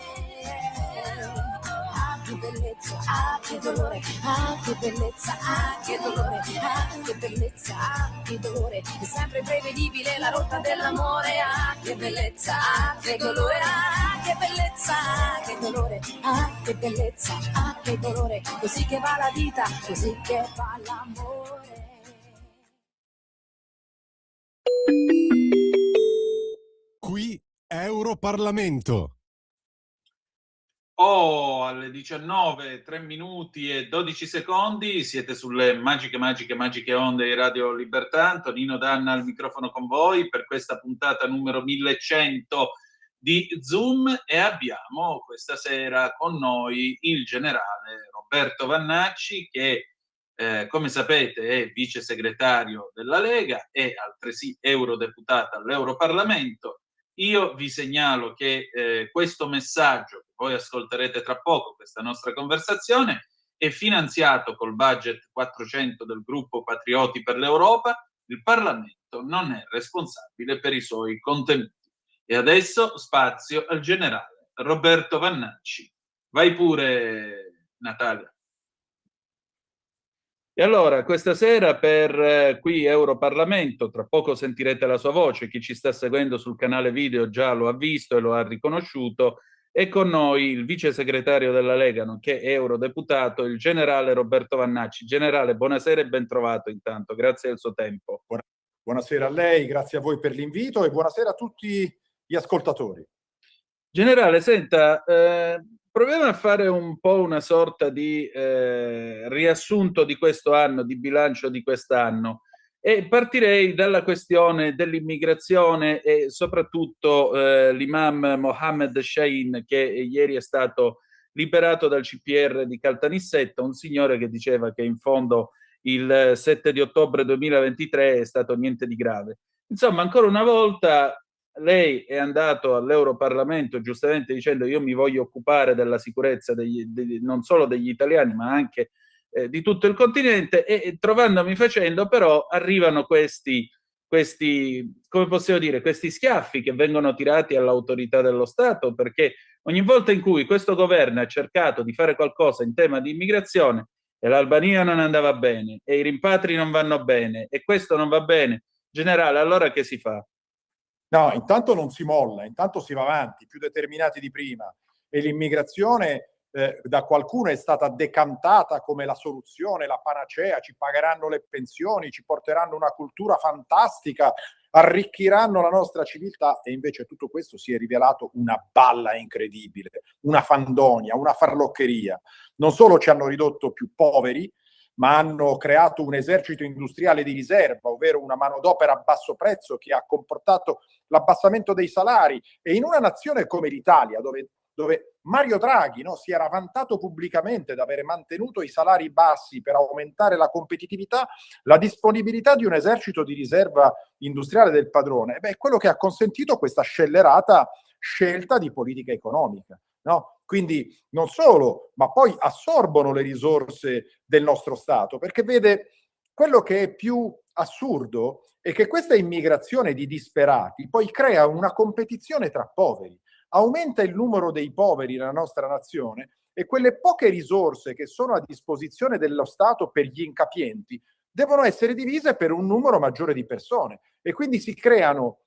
Ah che bellezza, ah che dolore, ah che bellezza, ah che dolore, ah che bellezza, ah che dolore. È sempre imprevedibile la rotta dell'amore. Ah che bellezza, ah che dolore, ah che bellezza, ah che dolore, ah che bellezza, ah che dolore. Così che va la vita, così che va l'amore. Qui Europarlamento. Alle 19, 3 minuti e 12 secondi, siete sulle magiche onde di Radio Libertà. Antonino Danna al microfono con voi per questa puntata numero 1100 di Zoom, e abbiamo questa sera con noi il generale Roberto Vannacci, che come sapete è vice segretario della Lega e altresì eurodeputata all'Europarlamento. Io vi segnalo che questo messaggio, che voi ascolterete tra poco, questa nostra conversazione, è finanziato col budget 400 del gruppo Patrioti per l'Europa. Il Parlamento non è responsabile per i suoi contenuti. E adesso spazio al generale Roberto Vannacci. Vai pure, Natalia. E allora, questa sera per qui Europarlamento, tra poco sentirete la sua voce, chi ci sta seguendo sul canale video già lo ha visto e lo ha riconosciuto, è con noi il vice segretario della Lega, nonché eurodeputato, il generale Roberto Vannacci. Generale, buonasera e ben trovato intanto, grazie del suo tempo. Buonasera a lei, grazie a voi per l'invito e buonasera a tutti gli ascoltatori. Generale, senta, proviamo a fare un po' una sorta di riassunto di questo anno, di bilancio di quest'anno, e partirei dalla questione dell'immigrazione e soprattutto l'imam Mohammed Shaheen, che ieri è stato liberato dal CPR di Caltanissetta, un signore che diceva che in fondo il 7 di ottobre 2023 è stato niente di grave. Insomma, ancora una volta lei è andato all'Europarlamento giustamente dicendo io mi voglio occupare della sicurezza non solo degli italiani ma anche di tutto il continente, e trovandomi facendo però arrivano questi, come possiamo dire, questi schiaffi che vengono tirati all'autorità dello Stato, perché ogni volta in cui questo governo ha cercato di fare qualcosa in tema di immigrazione e l'Albania non andava bene e i rimpatri non vanno bene e questo non va bene, generale, allora che si fa? No, intanto non si molla, intanto si va avanti, più determinati di prima, e l'immigrazione da qualcuno è stata decantata come la soluzione, la panacea, ci pagheranno le pensioni, ci porteranno una cultura fantastica, arricchiranno la nostra civiltà, e invece tutto questo si è rivelato una balla incredibile, una fandonia, una farloccheria. Non solo ci hanno ridotto più poveri, ma hanno creato un esercito industriale di riserva, ovvero una manodopera a basso prezzo che ha comportato l'abbassamento dei salari. E in una nazione come l'Italia, dove Mario Draghi, no, si era vantato pubblicamente di avere mantenuto i salari bassi per aumentare la competitività, la disponibilità di un esercito di riserva industriale del padrone, è quello che ha consentito questa scellerata scelta di politica economica. No? Quindi non solo, ma poi assorbono le risorse del nostro Stato, perché vede, quello che è più assurdo è che questa immigrazione di disperati poi crea una competizione tra poveri, aumenta il numero dei poveri nella nostra nazione e quelle poche risorse che sono a disposizione dello Stato per gli incapienti devono essere divise per un numero maggiore di persone, e quindi si creano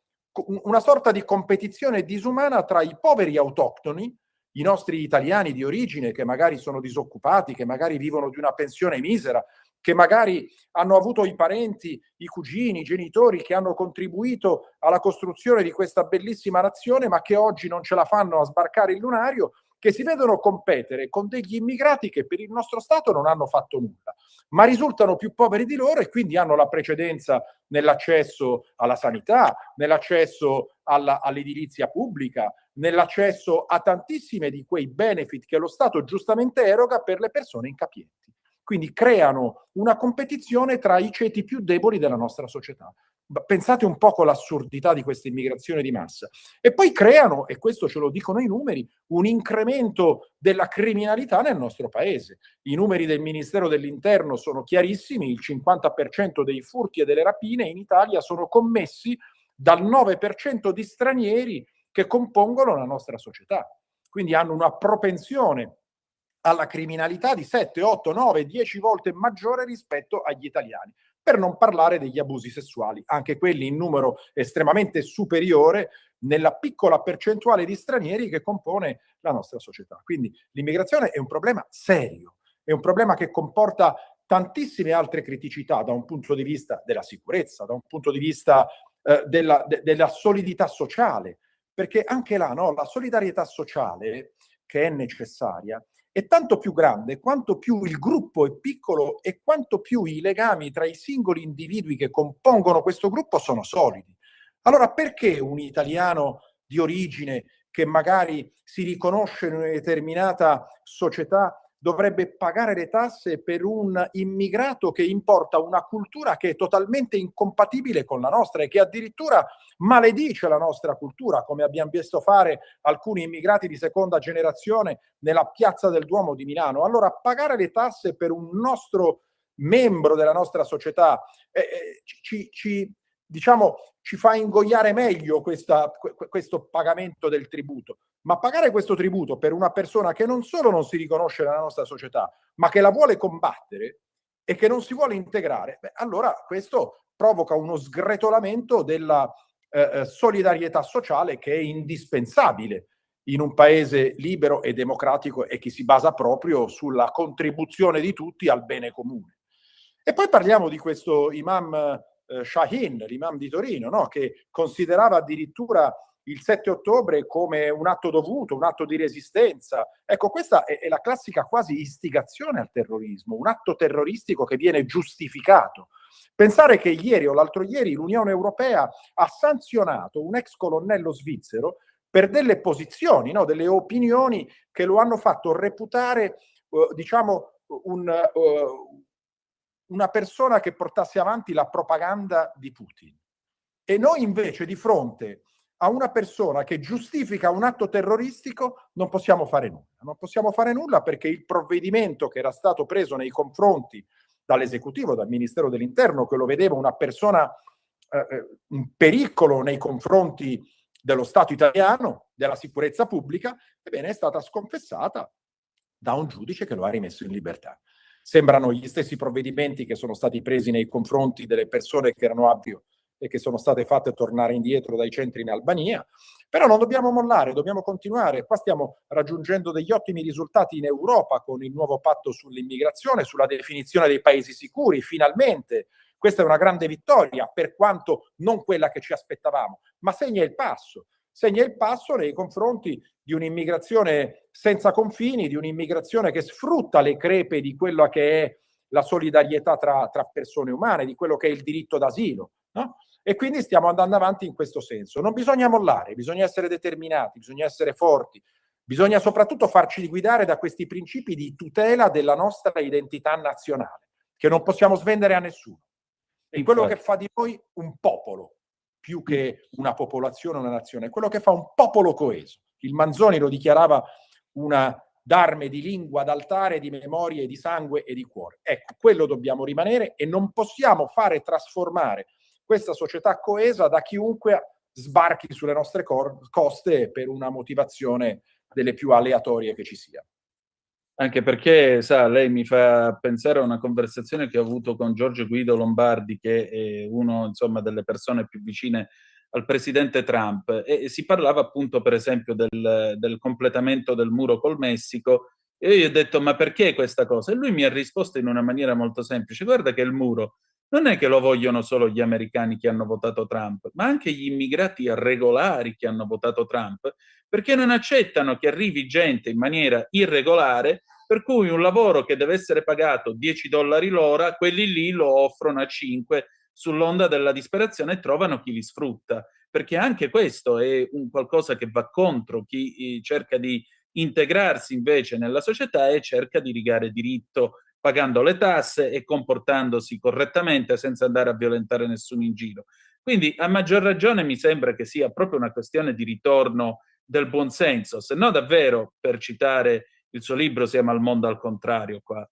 una sorta di competizione disumana tra i poveri autoctoni, i nostri italiani di origine che magari sono disoccupati, che magari vivono di una pensione misera, che magari hanno avuto i parenti, i cugini, i genitori che hanno contribuito alla costruzione di questa bellissima nazione, ma che oggi non ce la fanno a sbarcare il lunario, che si vedono competere con degli immigrati che per il nostro Stato non hanno fatto nulla, ma risultano più poveri di loro e quindi hanno la precedenza nell'accesso alla sanità, nell'accesso all'edilizia pubblica, nell'accesso a tantissime di quei benefit che lo Stato giustamente eroga per le persone incapienti. Quindi creano una competizione tra i ceti più deboli della nostra società. Pensate un po' con l'assurdità di questa immigrazione di massa. E poi creano, e questo ce lo dicono i numeri, un incremento della criminalità nel nostro paese. I numeri del Ministero dell'Interno sono chiarissimi, il 50% dei furti e delle rapine in Italia sono commessi dal 9% di stranieri che compongono la nostra società. Quindi hanno una propensione alla criminalità di 7, 8, 9, 10 volte maggiore rispetto agli italiani. Per non parlare degli abusi sessuali, anche quelli in numero estremamente superiore nella piccola percentuale di stranieri che compone la nostra società. Quindi l'immigrazione è un problema serio, è un problema che comporta tantissime altre criticità da un punto di vista della sicurezza, da un punto di vista della solidità sociale, perché anche là, no, la solidarietà sociale che è necessaria è tanto più grande quanto più il gruppo è piccolo e quanto più i legami tra i singoli individui che compongono questo gruppo sono solidi. Allora perché un italiano di origine che magari si riconosce in una determinata società dovrebbe pagare le tasse per un immigrato che importa una cultura che è totalmente incompatibile con la nostra e che addirittura maledice la nostra cultura, come abbiamo visto fare alcuni immigrati di seconda generazione nella piazza del Duomo di Milano. Allora, pagare le tasse per un nostro membro della nostra società ci fa ingoiare meglio questo pagamento del tributo. Ma pagare questo tributo per una persona che non solo non si riconosce nella nostra società, ma che la vuole combattere e che non si vuole integrare, allora questo provoca uno sgretolamento della solidarietà sociale, che è indispensabile in un paese libero e democratico e che si basa proprio sulla contribuzione di tutti al bene comune. E poi parliamo di questo imam Shahin, l'imam di Torino, no? Che considerava addirittura il 7 ottobre come un atto dovuto, un atto di resistenza. Ecco, questa è la classica quasi istigazione al terrorismo, un atto terroristico che viene giustificato. Pensare che ieri o l'altro ieri l'Unione Europea ha sanzionato un ex colonnello svizzero per delle posizioni, no? Delle opinioni che lo hanno fatto reputare, una persona che portasse avanti la propaganda di Putin. E noi invece, di fronte a una persona che giustifica un atto terroristico, non possiamo fare nulla. Non possiamo fare nulla perché il provvedimento che era stato preso nei confronti dall'esecutivo, dal Ministero dell'Interno, che lo vedeva una persona, un pericolo nei confronti dello Stato italiano, della sicurezza pubblica, ebbene è stata sconfessata da un giudice che lo ha rimesso in libertà. Sembrano gli stessi provvedimenti che sono stati presi nei confronti delle persone che erano avvio e che sono state fatte tornare indietro dai centri in Albania, però non dobbiamo mollare, dobbiamo continuare. Qua stiamo raggiungendo degli ottimi risultati in Europa con il nuovo patto sull'immigrazione, sulla definizione dei paesi sicuri, finalmente. Questa è una grande vittoria, per quanto non quella che ci aspettavamo, ma segna il passo nei confronti di un'immigrazione senza confini, di un'immigrazione che sfrutta le crepe di quella che è la solidarietà tra persone umane, di quello che è il diritto d'asilo, no? E quindi stiamo andando avanti in questo senso. Non bisogna mollare, bisogna essere determinati, bisogna essere forti, bisogna soprattutto farci guidare da questi principi di tutela della nostra identità nazionale, che non possiamo svendere a nessuno. È quello che fa di noi un popolo, più che una popolazione o una nazione, è quello che fa un popolo coeso. Il Manzoni lo dichiarava una d'arme, di lingua, d'altare, di memoria, di sangue e di cuore. Ecco, quello dobbiamo rimanere e non possiamo fare trasformare questa società coesa da chiunque sbarchi sulle nostre coste per una motivazione delle più aleatorie che ci sia. Anche perché, sa, lei mi fa pensare a una conversazione che ho avuto con Giorgio Guido Lombardi, che è uno, insomma, delle persone più vicine al presidente Trump, e si parlava appunto, per esempio, del completamento del muro col Messico, e io gli ho detto: ma perché questa cosa? E lui mi ha risposto in una maniera molto semplice: guarda che il muro non è che lo vogliono solo gli americani che hanno votato Trump, ma anche gli immigrati regolari che hanno votato Trump, perché non accettano che arrivi gente in maniera irregolare, per cui un lavoro che deve essere pagato $10 l'ora, quelli lì lo offrono a 5 sull'onda della disperazione e trovano chi li sfrutta, perché anche questo è un qualcosa che va contro chi cerca di integrarsi invece nella società e cerca di rigare diritto pagando le tasse e comportandosi correttamente senza andare a violentare nessuno in giro. Quindi a maggior ragione mi sembra che sia proprio una questione di ritorno del buonsenso, se no davvero, per citare il suo libro, siamo al mondo al contrario qua.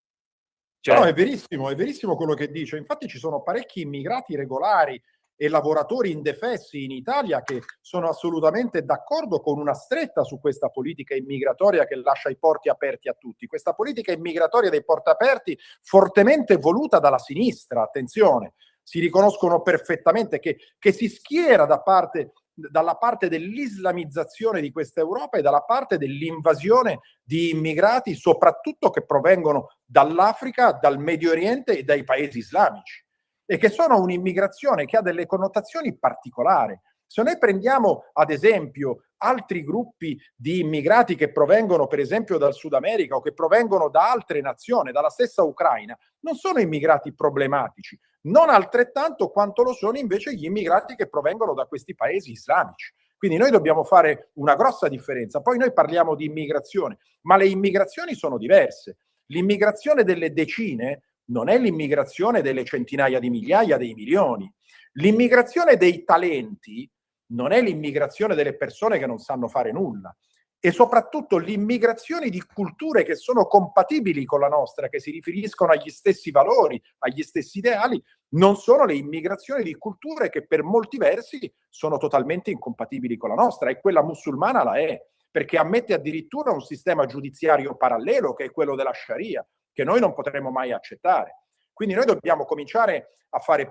Cioè... No, è verissimo quello che dice. Infatti ci sono parecchi immigrati regolari e lavoratori indefessi in Italia che sono assolutamente d'accordo con una stretta su questa politica immigratoria che lascia i porti aperti a tutti. Questa politica immigratoria dei porti aperti fortemente voluta dalla sinistra, attenzione, si riconoscono perfettamente che si schiera dalla parte dell'islamizzazione di questa Europa e dalla parte dell'invasione di immigrati, soprattutto che provengono dall'Africa, dal Medio Oriente e dai paesi islamici, e che sono un'immigrazione che ha delle connotazioni particolari. Se noi prendiamo ad esempio altri gruppi di immigrati che provengono per esempio dal Sud America o che provengono da altre nazioni, dalla stessa Ucraina, non sono immigrati problematici, non altrettanto quanto lo sono invece gli immigrati che provengono da questi paesi islamici. Quindi noi dobbiamo fare una grossa differenza. Poi noi parliamo di immigrazione, ma le immigrazioni sono diverse. L'immigrazione delle decine non è l'immigrazione delle centinaia di migliaia, dei milioni. L'immigrazione dei talenti non è l'immigrazione delle persone che non sanno fare nulla. E soprattutto l'immigrazione di culture che sono compatibili con la nostra, che si riferiscono agli stessi valori, agli stessi ideali, non sono le immigrazioni di culture che per molti versi sono totalmente incompatibili con la nostra, e quella musulmana la è, perché ammette addirittura un sistema giudiziario parallelo, che è quello della Sharia, che noi non potremo mai accettare. Quindi noi dobbiamo cominciare a fare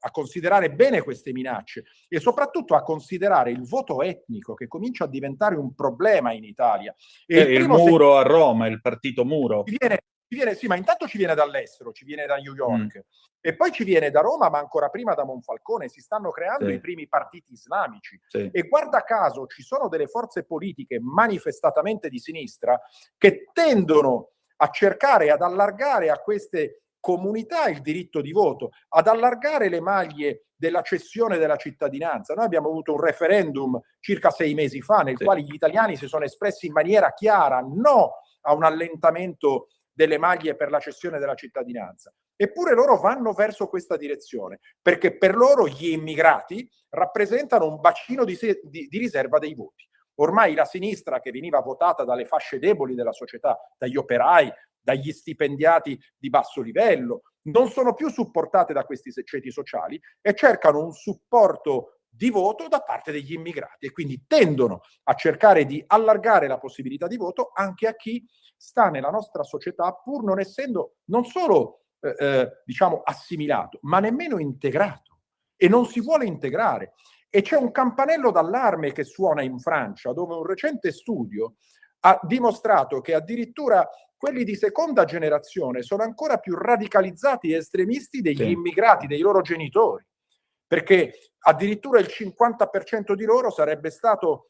a considerare bene queste minacce e soprattutto a considerare il voto etnico, che comincia a diventare un problema in Italia. E il Muro a Roma, il partito Muro. Sì, ma intanto ci viene dall'estero, ci viene da New York, e poi ci viene da Roma, ma ancora prima da Monfalcone. Si stanno creando i primi partiti islamici. E guarda caso ci sono delle forze politiche manifestatamente di sinistra che tendono a cercare ad allargare a queste comunità il diritto di voto, ad allargare le maglie della cessione della cittadinanza. Noi abbiamo avuto un referendum circa 6 mesi fa nel quale gli italiani si sono espressi in maniera chiara no a un allentamento delle maglie per la cessione della cittadinanza. Eppure loro vanno verso questa direzione, perché per loro gli immigrati rappresentano un bacino di riserva dei voti. Ormai la sinistra, che veniva votata dalle fasce deboli della società, dagli operai, dagli stipendiati di basso livello, non sono più supportate da questi ceti sociali e cercano un supporto di voto da parte degli immigrati, e quindi tendono a cercare di allargare la possibilità di voto anche a chi sta nella nostra società pur non essendo non solo diciamo assimilato, ma nemmeno integrato, e non si vuole integrare. E c'è un campanello d'allarme che suona in Francia, dove un recente studio ha dimostrato che addirittura quelli di seconda generazione sono ancora più radicalizzati e estremisti degli immigrati, dei loro genitori, perché addirittura il 50% di loro sarebbe stato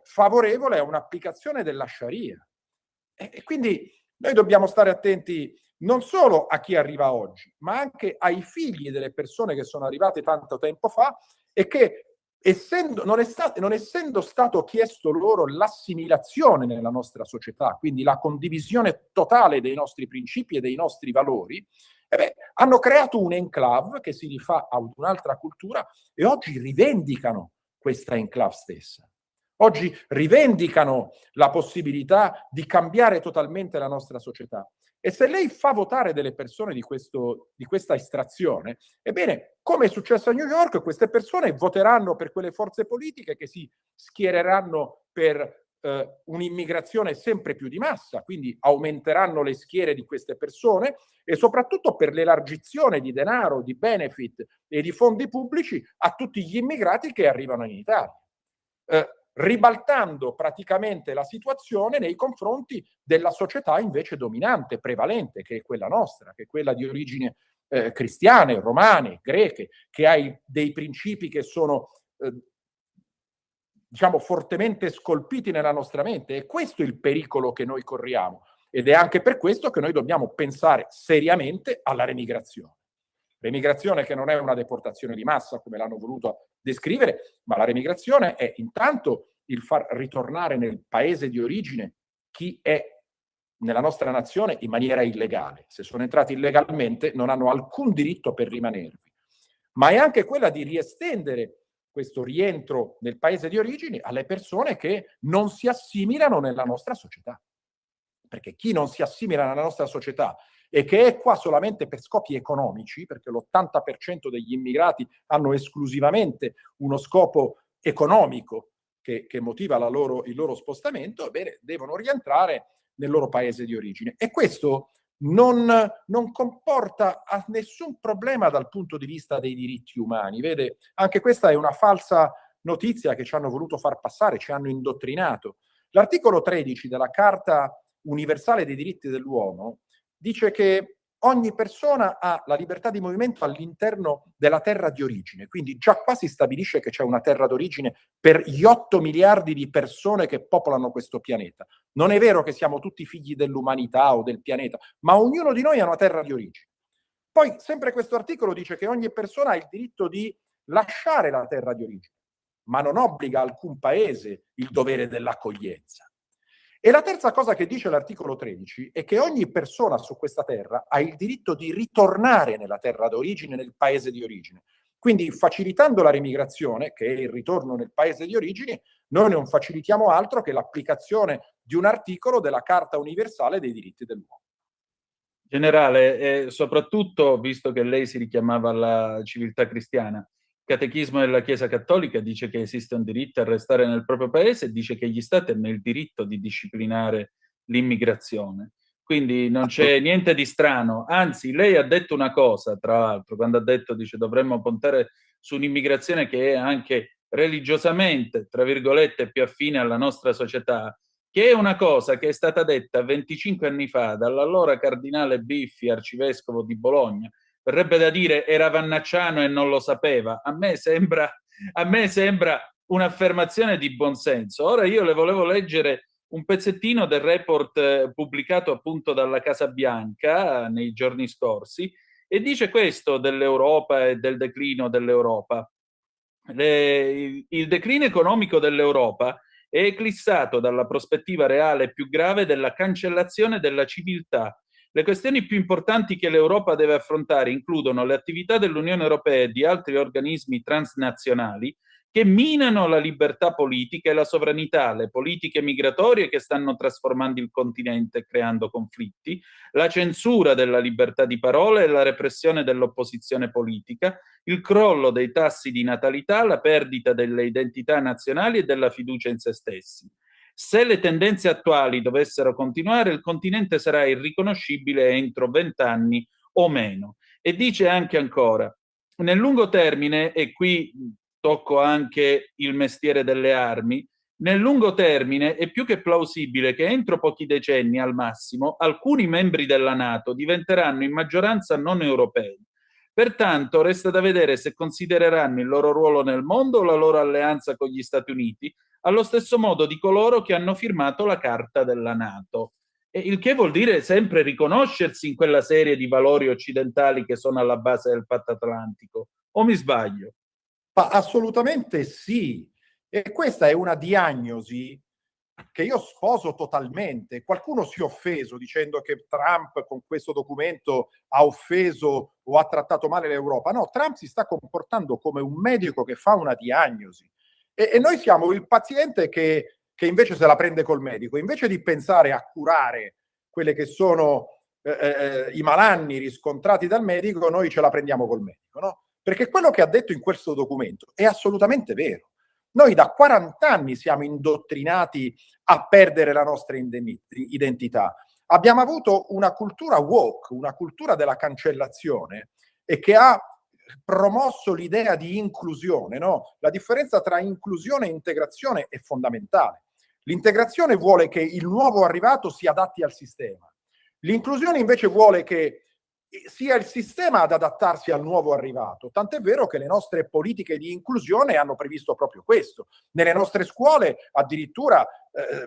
favorevole a un'applicazione della Sharia. E quindi noi dobbiamo stare attenti non solo a chi arriva oggi, ma anche ai figli delle persone che sono arrivate tanto tempo fa e che, non essendo stato chiesto loro l'assimilazione nella nostra società, quindi la condivisione totale dei nostri principi e dei nostri valori, hanno creato un enclave che si rifà ad un'altra cultura e oggi rivendicano questa enclave stessa. Oggi rivendicano la possibilità di cambiare totalmente la nostra società. E se lei fa votare delle persone di questa estrazione, ebbene, come è successo a New York, queste persone voteranno per quelle forze politiche che si schiereranno per un'immigrazione sempre più di massa, quindi aumenteranno le schiere di queste persone, e soprattutto per l'elargizione di denaro, di benefit e di fondi pubblici a tutti gli immigrati che arrivano in Italia. Ribaltando praticamente la situazione nei confronti della società invece dominante, prevalente, che è quella nostra, che è quella di origine cristiane, romane, greche, che ha dei principi che sono diciamo fortemente scolpiti nella nostra mente. E questo è il pericolo che noi corriamo, ed è anche per questo che noi dobbiamo pensare seriamente alla remigrazione. Remigrazione che non è una deportazione di massa come l'hanno voluto descrivere, ma la remigrazione è intanto il far ritornare nel paese di origine chi è nella nostra nazione in maniera illegale. Se sono entrati illegalmente non hanno alcun diritto per rimanervi, ma è anche quella di riestendere questo rientro nel paese di origine alle persone che non si assimilano nella nostra società. Perché chi non si assimila nella nostra società e che è qua solamente per scopi economici, perché l'80% degli immigrati hanno esclusivamente uno scopo economico che motiva il loro spostamento, ebbene, devono rientrare nel loro paese di origine. E questo non comporta nessun problema dal punto di vista dei diritti umani. Vede, anche questa è una falsa notizia che ci hanno voluto far passare, ci hanno indottrinato. L'articolo 13 della Carta Universale dei diritti dell'uomo dice che ogni persona ha la libertà di movimento all'interno della terra di origine, quindi già qua si stabilisce che c'è una terra d'origine per gli 8 miliardi di persone che popolano questo pianeta. Non è vero che siamo tutti figli dell'umanità o del pianeta, ma ognuno di noi ha una terra di origine. Poi sempre questo articolo dice che ogni persona ha il diritto di lasciare la terra di origine, ma non obbliga alcun paese il dovere dell'accoglienza. E la terza cosa che dice l'articolo 13 è che ogni persona su questa terra ha il diritto di ritornare nella terra d'origine, nel paese di origine. Quindi facilitando la remigrazione, che è il ritorno nel paese di origine, noi non facilitiamo altro che l'applicazione di un articolo della Carta universale dei diritti dell'uomo. Generale, soprattutto visto che lei si richiamava alla civiltà cristiana, il Catechismo della Chiesa Cattolica dice che esiste un diritto a restare nel proprio paese e dice che gli Stati hanno il diritto di disciplinare l'immigrazione. Quindi non c'è niente di strano. Anzi, lei ha detto una cosa, tra l'altro, quando ha detto, dice, dovremmo puntare su un'immigrazione che è anche religiosamente, tra virgolette, più affine alla nostra società, che è una cosa che è stata detta 25 anni fa dall'allora cardinale Biffi, arcivescovo di Bologna. Verrebbe da dire era vannacciano e non lo sapeva. A me sembra un'affermazione di buonsenso. Ora io le volevo leggere un pezzettino del report pubblicato appunto dalla Casa Bianca nei giorni scorsi, e dice questo dell'Europa e del declino dell'Europa. Il declino economico dell'Europa è eclissato dalla prospettiva reale più grave della cancellazione della civiltà. Le questioni più importanti che l'Europa deve affrontare includono le attività dell'Unione Europea e di altri organismi transnazionali che minano la libertà politica e la sovranità, le politiche migratorie che stanno trasformando il continente creando conflitti, la censura della libertà di parola e la repressione dell'opposizione politica, il crollo dei tassi di natalità, la perdita delle identità nazionali e della fiducia in se stessi. Se le tendenze attuali dovessero continuare, il continente sarà irriconoscibile entro 20 anni o meno. E dice anche ancora, nel lungo termine, e qui tocco anche il mestiere delle armi, nel lungo termine è più che plausibile che entro pochi decenni al massimo alcuni membri della NATO diventeranno in maggioranza non europei. Pertanto resta da vedere se considereranno il loro ruolo nel mondo o la loro alleanza con gli Stati Uniti allo stesso modo di coloro che hanno firmato la Carta della NATO. E il che vuol dire sempre riconoscersi in quella serie di valori occidentali che sono alla base del patto atlantico. O mi sbaglio? Ma assolutamente sì. E questa è una diagnosi che io sposo totalmente. Qualcuno si è offeso dicendo che Trump con questo documento ha offeso o ha trattato male l'Europa. No, Trump si sta comportando come un medico che fa una diagnosi. E noi siamo il paziente che invece se la prende col medico. Invece di pensare a curare quelle che sono i malanni riscontrati dal medico, noi ce la prendiamo col medico, no? Perché quello che ha detto in questo documento è assolutamente vero. Noi da 40 anni siamo indottrinati a perdere la nostra identità. Abbiamo avuto una cultura woke, una cultura della cancellazione, e che ha promosso l'idea di inclusione, no? La differenza tra inclusione e integrazione è fondamentale. L'integrazione vuole che il nuovo arrivato si adatti al sistema. L'inclusione invece vuole che sia il sistema ad adattarsi al nuovo arrivato, tant'è vero che le nostre politiche di inclusione hanno previsto proprio questo. Nelle nostre scuole addirittura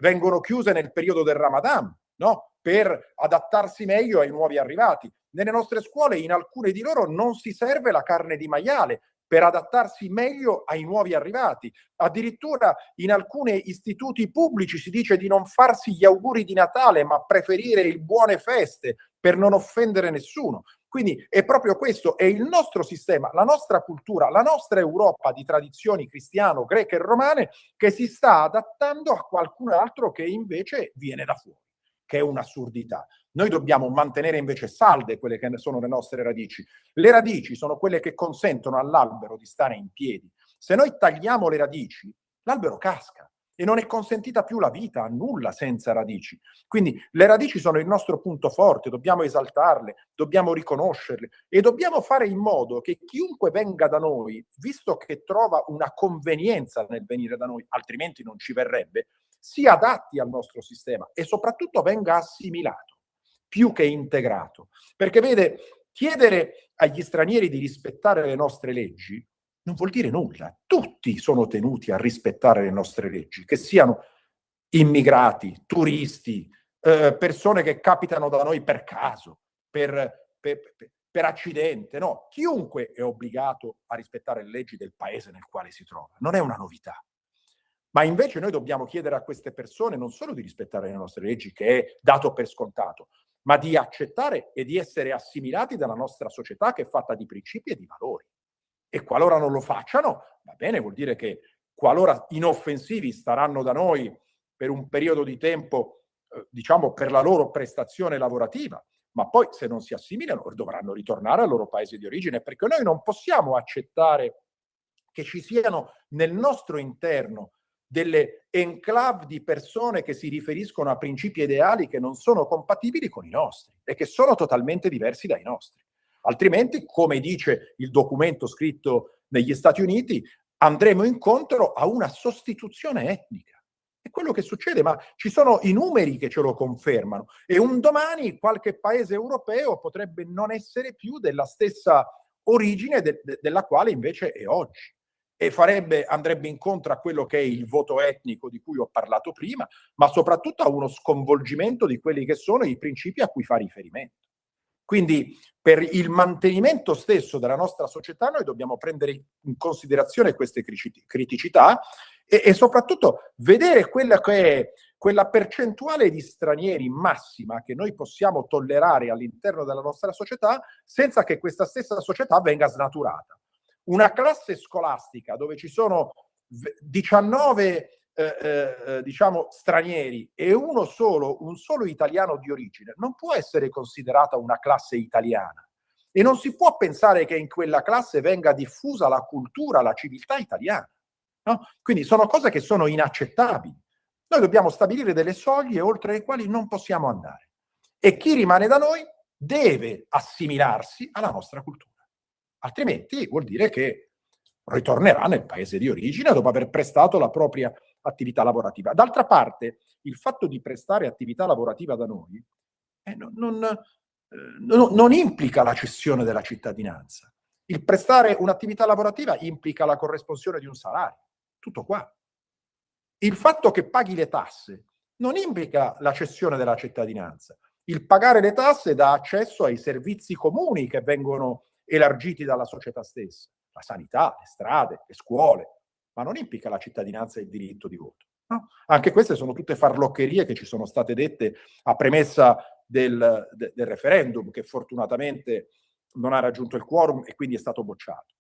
vengono chiuse nel periodo del Ramadan, no? Per adattarsi meglio ai nuovi arrivati. Nelle nostre scuole, in alcune di loro, non si serve la carne di maiale per adattarsi meglio ai nuovi arrivati. Addirittura in alcuni istituti pubblici si dice di non farsi gli auguri di Natale, ma preferire il buone feste per non offendere nessuno. Quindi è proprio questo, è il nostro sistema, la nostra cultura, la nostra Europa di tradizioni cristiano, greche e romane che si sta adattando a qualcun altro che invece viene da fuori, che è un'assurdità. Noi dobbiamo mantenere invece salde quelle che sono le nostre radici. Le radici sono quelle che consentono all'albero di stare in piedi. Se noi tagliamo le radici, l'albero casca e non è consentita più la vita, nulla senza radici. Quindi le radici sono il nostro punto forte, dobbiamo esaltarle, dobbiamo riconoscerle e dobbiamo fare in modo che chiunque venga da noi, visto che trova una convenienza nel venire da noi, altrimenti non ci verrebbe, si adatti al nostro sistema e soprattutto venga assimilato più che integrato. Perché vede, chiedere agli stranieri di rispettare le nostre leggi non vuol dire nulla. Tutti sono tenuti a rispettare le nostre leggi, che siano immigrati, turisti, persone che capitano da noi per caso, per accidente, no? Chiunque è obbligato a rispettare le leggi del paese nel quale si trova. Non è una novità. Ma invece noi dobbiamo chiedere a queste persone non solo di rispettare le nostre leggi, che è dato per scontato, ma di accettare e di essere assimilati dalla nostra società, che è fatta di principi e di valori. E qualora non lo facciano, va bene, vuol dire che qualora inoffensivi staranno da noi per un periodo di tempo, diciamo, per la loro prestazione lavorativa, ma poi se non si assimilano dovranno ritornare al loro paese di origine, perché noi non possiamo accettare che ci siano nel nostro interno delle enclave di persone che si riferiscono a principi ideali che non sono compatibili con i nostri e che sono totalmente diversi dai nostri. Altrimenti, come dice il documento scritto negli Stati Uniti, andremo incontro a una sostituzione etnica. È quello che succede, ma ci sono i numeri che ce lo confermano. E un domani qualche paese europeo potrebbe non essere più della stessa origine della quale invece è oggi. E andrebbe incontro a quello che è il voto etnico di cui ho parlato prima, ma soprattutto a uno sconvolgimento di quelli che sono i principi a cui fa riferimento. Quindi per il mantenimento stesso della nostra società noi dobbiamo prendere in considerazione queste criticità e soprattutto vedere quella che è quella percentuale di stranieri massima che noi possiamo tollerare all'interno della nostra società senza che questa stessa società venga snaturata. Una classe scolastica dove ci sono 19 diciamo stranieri e un solo italiano di origine non può essere considerata una classe italiana e non si può pensare che in quella classe venga diffusa la cultura, la civiltà italiana, no? Quindi sono cose che sono inaccettabili. Noi dobbiamo stabilire delle soglie oltre le quali non possiamo andare e chi rimane da noi deve assimilarsi alla nostra cultura, altrimenti vuol dire che ritornerà nel paese di origine dopo aver prestato la propria attività lavorativa. D'altra parte, il fatto di prestare attività lavorativa da noi non implica la cessione della cittadinanza. Il prestare un'attività lavorativa implica la corresponsione di un salario. Tutto qua. Il fatto che paghi le tasse non implica la cessione della cittadinanza. Il pagare le tasse dà accesso ai servizi comuni che vengono elargiti dalla società stessa. La sanità, le strade, le scuole, ma non implica la cittadinanza e il diritto di voto. No? Anche queste sono tutte farloccherie che ci sono state dette a premessa del referendum, che fortunatamente non ha raggiunto il quorum e quindi è stato bocciato.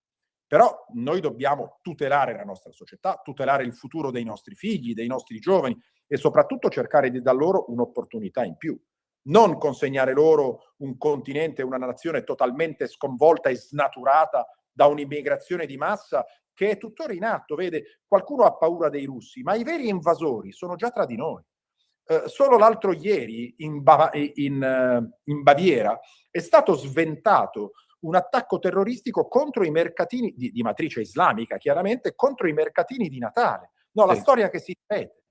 Però noi dobbiamo tutelare la nostra società, tutelare il futuro dei nostri figli, dei nostri giovani e soprattutto cercare di dar loro un'opportunità in più. Non consegnare loro un continente, una nazione totalmente sconvolta e snaturata da un'immigrazione di massa che è tuttora in atto. Vede, qualcuno ha paura dei russi, ma i veri invasori sono già tra di noi. Solo l'altro ieri in Baviera è stato sventato un attacco terroristico contro i mercatini di matrice islamica, chiaramente, contro i mercatini di Natale. No, la storia che si ripete.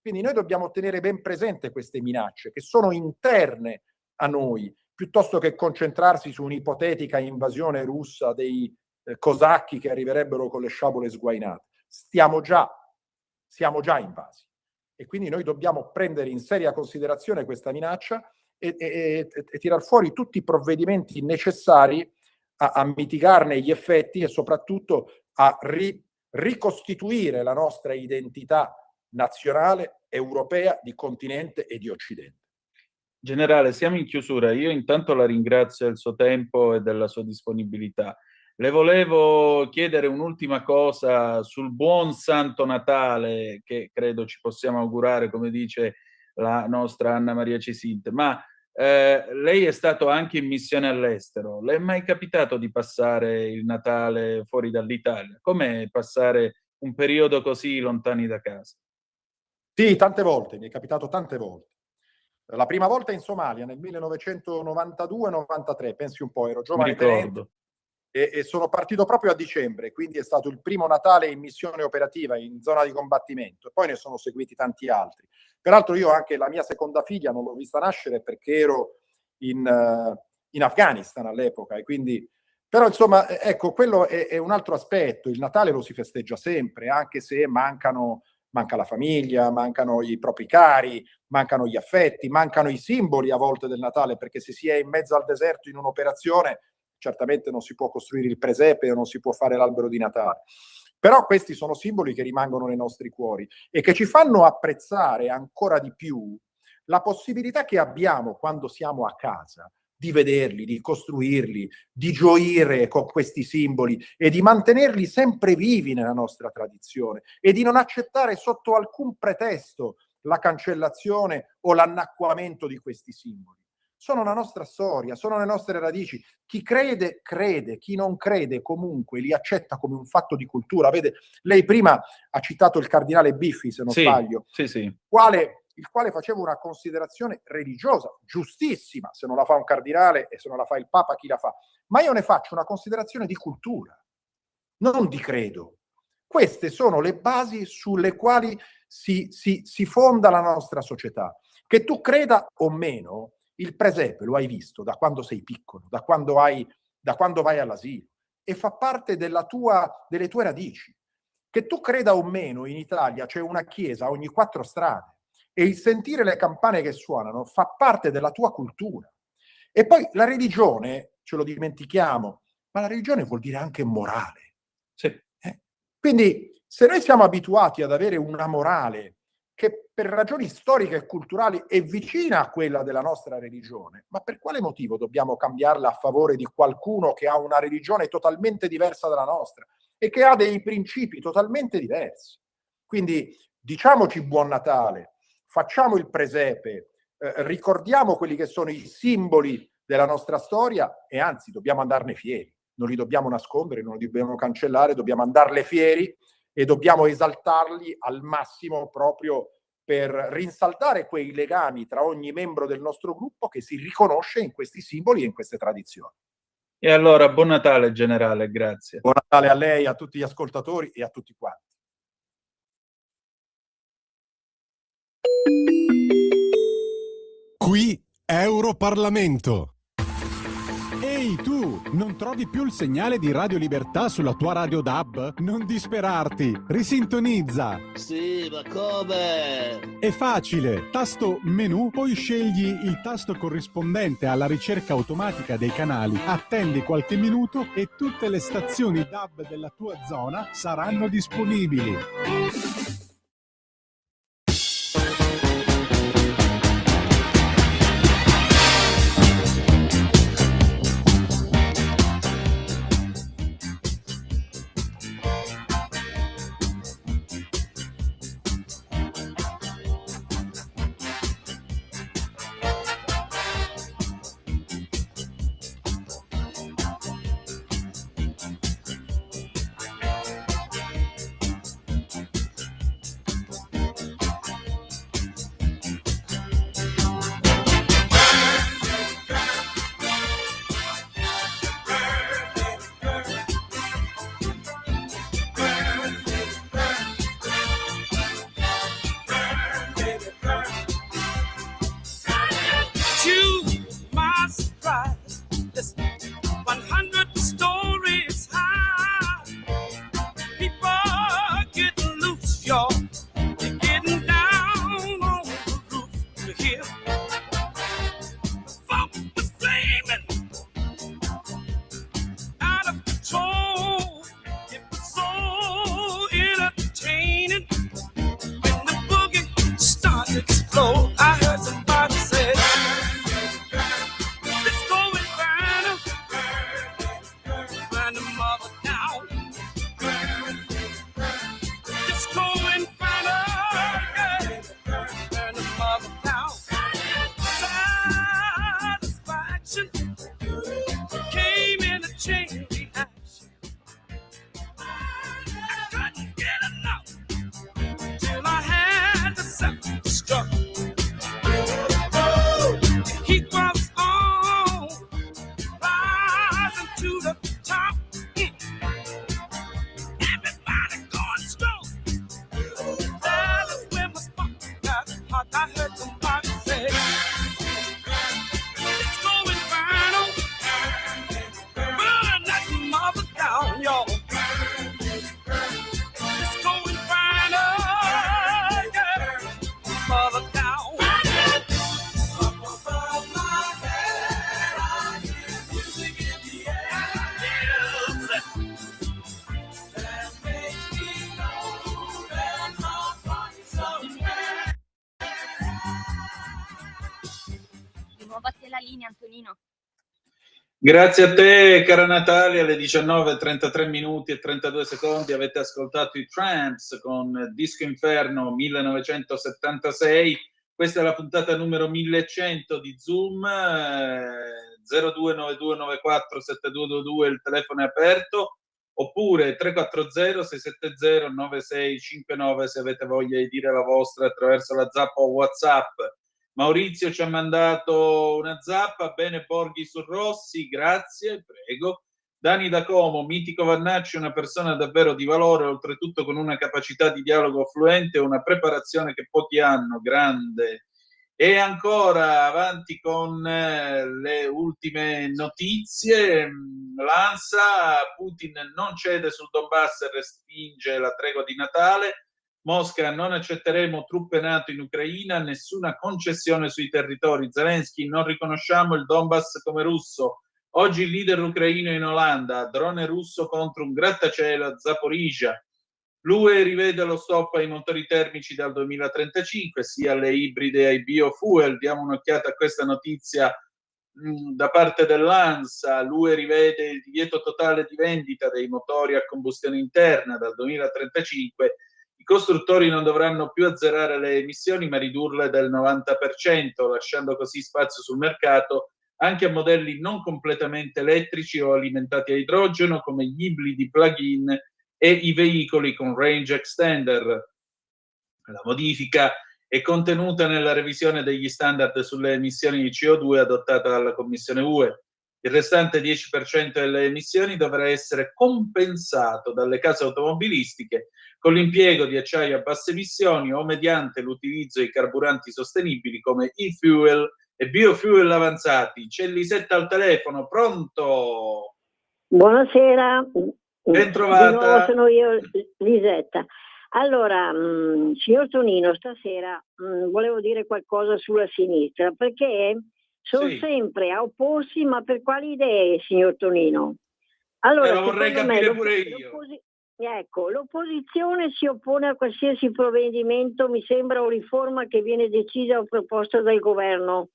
Quindi noi dobbiamo tenere ben presente queste minacce che sono interne a noi, piuttosto che concentrarsi su un'ipotetica invasione russa dei cosacchi che arriverebbero con le sciabole sguainate. Siamo già invasi e quindi noi dobbiamo prendere in seria considerazione questa minaccia e tirar fuori tutti i provvedimenti necessari a mitigarne gli effetti e soprattutto a ricostituire la nostra identità nazionale, europea, di continente e di occidente. Generale, siamo in chiusura. Io intanto la ringrazio del suo tempo e della sua disponibilità. Le volevo chiedere un'ultima cosa sul buon Santo Natale, che credo ci possiamo augurare, come dice la nostra Anna Maria Cisint, ma lei è stato anche in missione all'estero. Le è mai capitato di passare il Natale fuori dall'Italia? Com'è passare un periodo così lontani da casa? Sì, tante volte, mi è capitato tante volte. La prima volta in Somalia nel 1992-93, pensi un po', ero giovane tenente e sono partito proprio a dicembre, quindi è stato il primo Natale in missione operativa in zona di combattimento, poi ne sono seguiti tanti altri. Peraltro io anche la mia seconda figlia non l'ho vista nascere perché ero in Afghanistan all'epoca e quindi... Però insomma, ecco, quello è un altro aspetto. Il Natale lo si festeggia sempre, anche se manca la famiglia, mancano i propri cari, mancano gli affetti, mancano i simboli a volte del Natale, perché se si è in mezzo al deserto in un'operazione, certamente non si può costruire il presepe o non si può fare l'albero di Natale. Però questi sono simboli che rimangono nei nostri cuori e che ci fanno apprezzare ancora di più la possibilità che abbiamo quando siamo a casa di vederli, di costruirli, di gioire con questi simboli e di mantenerli sempre vivi nella nostra tradizione e di non accettare sotto alcun pretesto la cancellazione o l'annacquamento di questi simboli. Sono la nostra storia, sono le nostre radici. Chi crede, crede, chi non crede comunque li accetta come un fatto di cultura. Vede, lei prima ha citato il cardinale Biffi, se non sbaglio, il quale faceva una considerazione religiosa, giustissima, se non la fa un cardinale e se non la fa il Papa, chi la fa? Ma io ne faccio una considerazione di cultura, non di credo. Queste sono le basi sulle quali si fonda la nostra società. Che tu creda o meno, il presepe lo hai visto da quando sei piccolo, da quando vai all'asilo, e fa parte delle tue radici. Che tu creda o meno, in Italia c'è una chiesa a ogni 4 strade e il sentire le campane che suonano fa parte della tua cultura. E poi la religione, ce lo dimentichiamo, ma la religione vuol dire anche morale. Sì. Quindi se noi siamo abituati ad avere una morale che per ragioni storiche e culturali è vicina a quella della nostra religione, ma per quale motivo dobbiamo cambiarla a favore di qualcuno che ha una religione totalmente diversa dalla nostra e che ha dei principi totalmente diversi? Quindi diciamoci buon Natale, facciamo il presepe, ricordiamo quelli che sono i simboli della nostra storia e anzi dobbiamo andarne fieri, non li dobbiamo nascondere, non li dobbiamo cancellare, dobbiamo andarne fieri e dobbiamo esaltarli al massimo proprio per rinsaldare quei legami tra ogni membro del nostro gruppo che si riconosce in questi simboli e in queste tradizioni. E allora, buon Natale generale, grazie. Buon Natale a lei, a tutti gli ascoltatori e a tutti quanti. Qui Europarlamento. Ehi tu, non trovi più il segnale di Radio Libertà sulla tua radio DAB? Non disperarti, risintonizza. Sì, ma come? È facile, tasto menu, poi scegli il tasto corrispondente alla ricerca automatica dei canali, attendi qualche minuto e tutte le stazioni DAB della tua zona saranno disponibili. Going linea, Antonino. Grazie a te, cara Natalia. Alle 19:33 minuti e 32 secondi avete ascoltato i Tramps con Disco Inferno 1976. Questa è la puntata numero 1100 di Zoom. 0292947222 il telefono è aperto, oppure 340-670-9659 se avete voglia di dire la vostra attraverso la zappa o WhatsApp. Maurizio ci ha mandato una zappa, bene Borghi su Rossi, grazie, prego. Dani da Como, mitico Vannacci, una persona davvero di valore, oltretutto con una capacità di dialogo fluente e una preparazione che pochi hanno, grande. E ancora avanti con le ultime notizie. L'ANSA, Putin non cede sul Donbass e respinge la tregua di Natale. Mosca, non accetteremo truppe NATO in Ucraina, nessuna concessione sui territori. Zelensky, non riconosciamo il Donbass come russo. Oggi il leader ucraino in Olanda, drone russo contro un grattacielo a Zaporizhia. L'UE rivede lo stop ai motori termici dal 2035, sia alle ibride e ai biofuel. Diamo un'occhiata a questa notizia da parte dell'ANSA. L'UE rivede il divieto totale di vendita dei motori a combustione interna dal 2035. I costruttori non dovranno più azzerare le emissioni ma ridurle del 90%, lasciando così spazio sul mercato anche a modelli non completamente elettrici o alimentati a idrogeno come gli ibridi plug-in e i veicoli con range extender. La modifica è contenuta nella revisione degli standard sulle emissioni di CO2 adottata dalla Commissione UE. Il restante 10% delle emissioni dovrà essere compensato dalle case automobilistiche con l'impiego di acciaio a basse emissioni o mediante l'utilizzo di carburanti sostenibili come e-fuel e biofuel avanzati. C'è Lisetta al telefono, pronto? Buonasera. Ben trovata. Di nuovo sono io, Lisetta. Allora, signor Tonino, stasera volevo dire qualcosa sulla sinistra, perché sono sempre a opporsi, ma per quali idee, signor Tonino? Allora, lo vorrei capire pure io. Ecco, l'opposizione si oppone a qualsiasi provvedimento, mi sembra, o riforma che viene decisa o proposta dal governo.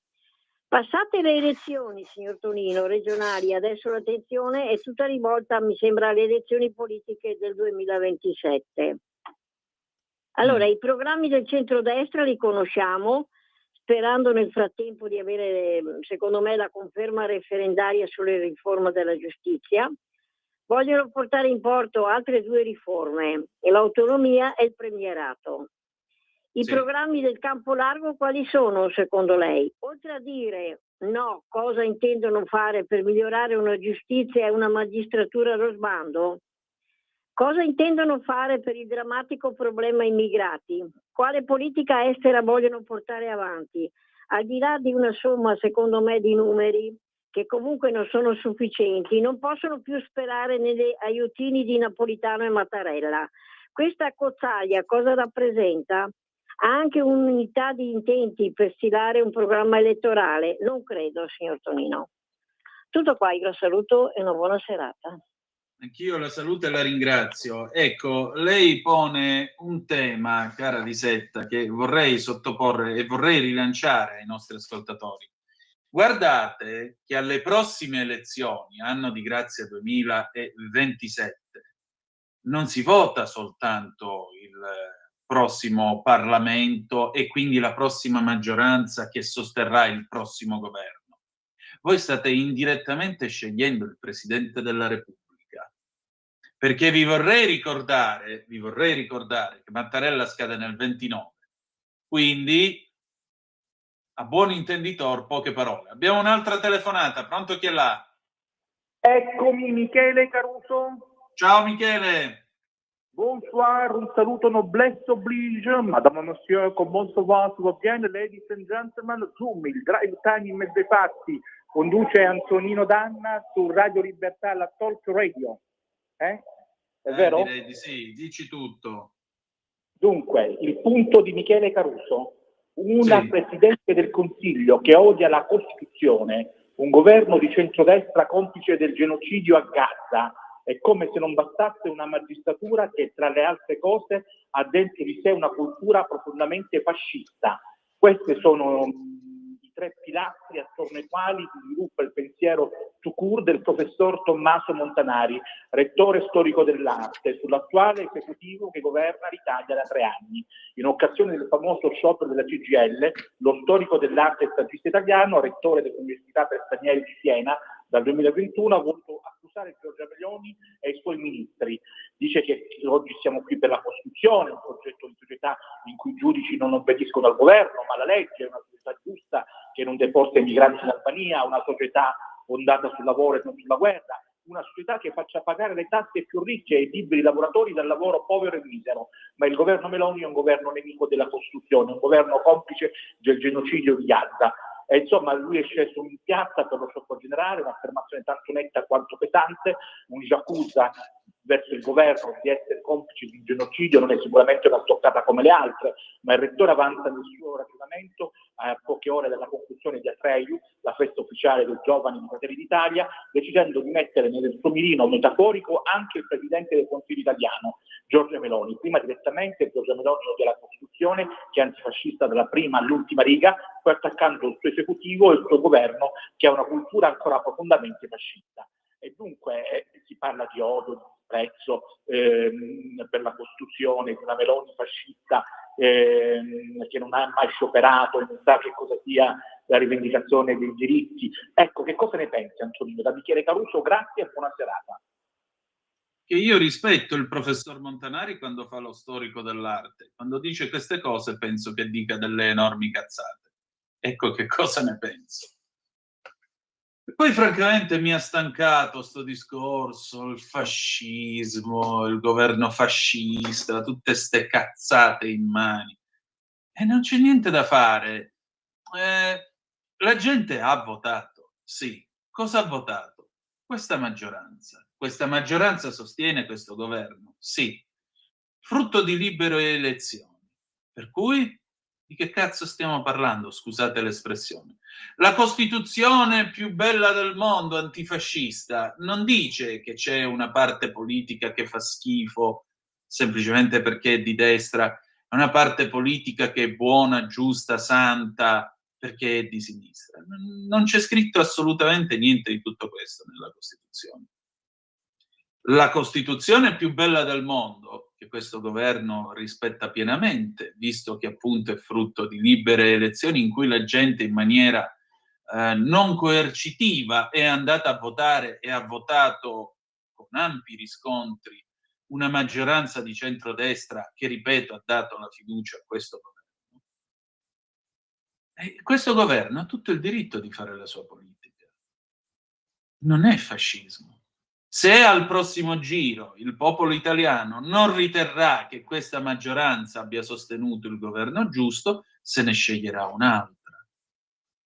Passate le elezioni, signor Tonino, regionali, adesso l'attenzione è tutta rivolta, mi sembra, alle elezioni politiche del 2027. Allora, i programmi del centrodestra li conosciamo, sperando nel frattempo di avere, secondo me, la conferma referendaria sulle riforme della giustizia. Vogliono portare in porto altre due riforme, l'autonomia e il premierato. I programmi del campo largo quali sono secondo lei? Oltre a dire no, cosa intendono fare per migliorare una giustizia e una magistratura allo sbando? Cosa intendono fare per il drammatico problema immigrati? Quale politica estera vogliono portare avanti? Al di là di una somma, secondo me, di numeri che comunque non sono sufficienti, non possono più sperare negli aiutini di Napolitano e Mattarella. Questa accozzaglia cosa rappresenta? Ha anche un'unità di intenti per stilare un programma elettorale? Non credo, signor Tonino. Tutto qua, io la saluto e una buona serata. Anch'io la saluto e la ringrazio. Ecco, lei pone un tema, cara Lisetta, che vorrei sottoporre e vorrei rilanciare ai nostri ascoltatori. Guardate che alle prossime elezioni, anno di grazia 2027, non si vota soltanto il prossimo Parlamento e quindi la prossima maggioranza che sosterrà il prossimo governo. Voi state indirettamente scegliendo il Presidente della Repubblica, perché vi vorrei ricordare che Mattarella scade nel 29, quindi a buon intenditor poche parole. Abbiamo un'altra telefonata, pronto, chi è là? Eccomi, Michele Caruso. Ciao Michele. Bonsoir, un saluto noblesse oblige, madame, monsieur, comment ça va bien, ladies and gentlemen, Zoom, il drive time in mezzo ai fatti, conduce Antonino Danna su Radio Libertà, la Talk Radio. È vero? Direi di sì, dici tutto. Dunque, il punto di Michele Caruso, una Presidente del Consiglio che odia la Costituzione, un governo di centrodestra complice del genocidio a Gaza, è come se non bastasse una magistratura che, tra le altre cose, ha dentro di sé una cultura profondamente fascista. Questi sono i i 3 pilastri attorno ai quali si sviluppa il pensiero tout court del professor Tommaso Montanari, rettore storico dell'arte, sull'attuale esecutivo che governa l'Italia da 3 anni. In occasione del famoso sciopero della CGIL, lo storico dell'arte e saggista italiano, rettore dell'Università per Stranieri di Siena, dal 2021 ha voluto accusare Giorgia Meloni e i suoi ministri. Dice che oggi siamo qui per la Costituzione, un progetto di società in cui i giudici non obbediscono al governo, ma alla legge, una società giusta che non deporta i migranti in Albania, una società fondata sul lavoro e non sulla guerra, una società che faccia pagare le tasse più ricche ai liberi lavoratori dal lavoro povero e misero. Ma il governo Meloni è un governo nemico della Costituzione, un governo complice del genocidio di Gaza. E insomma, lui è sceso in piazza per lo sciopero generale, un'affermazione tanto netta quanto pesante, un'accusa verso il governo di essere complice di un genocidio non è sicuramente una stoccata come le altre, ma il rettore avanza nel suo ragionamento a poche ore dalla conclusione di Atreyu, la festa ufficiale dei giovani di Fratelli d'Italia, decidendo di mettere nel suo mirino metaforico anche il presidente del Consiglio italiano, Giorgia Meloni. Prima direttamente Giorgia Meloni odia la Costituzione, che è antifascista dalla prima all'ultima riga, poi attaccando il suo esecutivo e il suo governo, che ha una cultura ancora profondamente fascista. E dunque si parla di odio, di disprezzo per la Costituzione, di una Meloni fascista che non ha mai scioperato e non sa che cosa sia la rivendicazione dei diritti. Ecco, che cosa ne pensi, Antonino? Da Michele Caruso, grazie e buona serata. Che io rispetto il professor Montanari quando fa lo storico dell'arte. Quando dice queste cose penso che dica delle enormi cazzate. Ecco che cosa ne penso. E poi francamente mi ha stancato sto discorso, il fascismo, il governo fascista, tutte ste cazzate in mani. E non c'è niente da fare. La gente ha votato, sì. Cosa ha votato? Questa maggioranza. Questa maggioranza sostiene questo governo, sì. Frutto di libere elezioni. Per cui di che cazzo stiamo parlando? Scusate l'espressione. La Costituzione più bella del mondo, antifascista, non dice che c'è una parte politica che fa schifo semplicemente perché è di destra, una parte politica che è buona, giusta, santa perché è di sinistra. Non c'è scritto assolutamente niente di tutto questo nella Costituzione. La Costituzione più bella del mondo, che questo governo rispetta pienamente, visto che appunto è frutto di libere elezioni in cui la gente in maniera non coercitiva è andata a votare e ha votato con ampi riscontri una maggioranza di centrodestra che, ripeto, ha dato la fiducia a questo governo. E questo governo ha tutto il diritto di fare la sua politica. Non è fascismo. Se al prossimo giro il popolo italiano non riterrà che questa maggioranza abbia sostenuto il governo giusto, se ne sceglierà un'altra.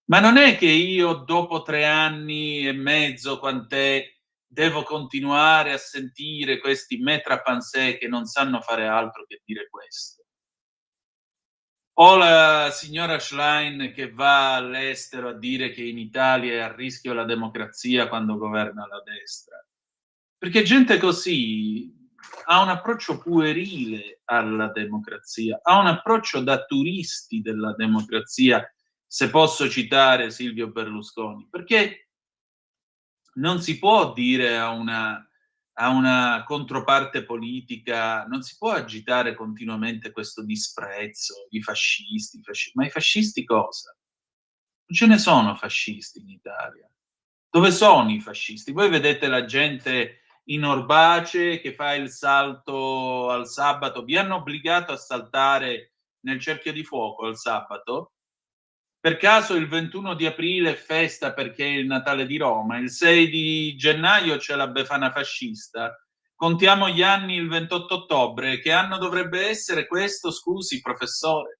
Ma non è che io dopo 3 anni e mezzo, quant'è, devo continuare a sentire questi maître pensée che non sanno fare altro che dire questo. O la signora Schlein che va all'estero a dire che in Italia è a rischio la democrazia quando governa la destra. Perché gente così ha un approccio puerile alla democrazia, ha un approccio da turisti della democrazia, se posso citare Silvio Berlusconi, perché non si può dire a una controparte politica, non si può agitare continuamente questo disprezzo, i fascisti, ma i fascisti cosa? Non ce ne sono fascisti in Italia. Dove sono i fascisti? Voi vedete la gente in Orbace che fa il salto al sabato, vi hanno obbligato a saltare nel cerchio di fuoco al sabato? Per caso il 21 di aprile è festa perché è il Natale di Roma, il 6 di gennaio c'è la Befana fascista, contiamo gli anni il 28 ottobre, che anno dovrebbe essere questo, scusi professore?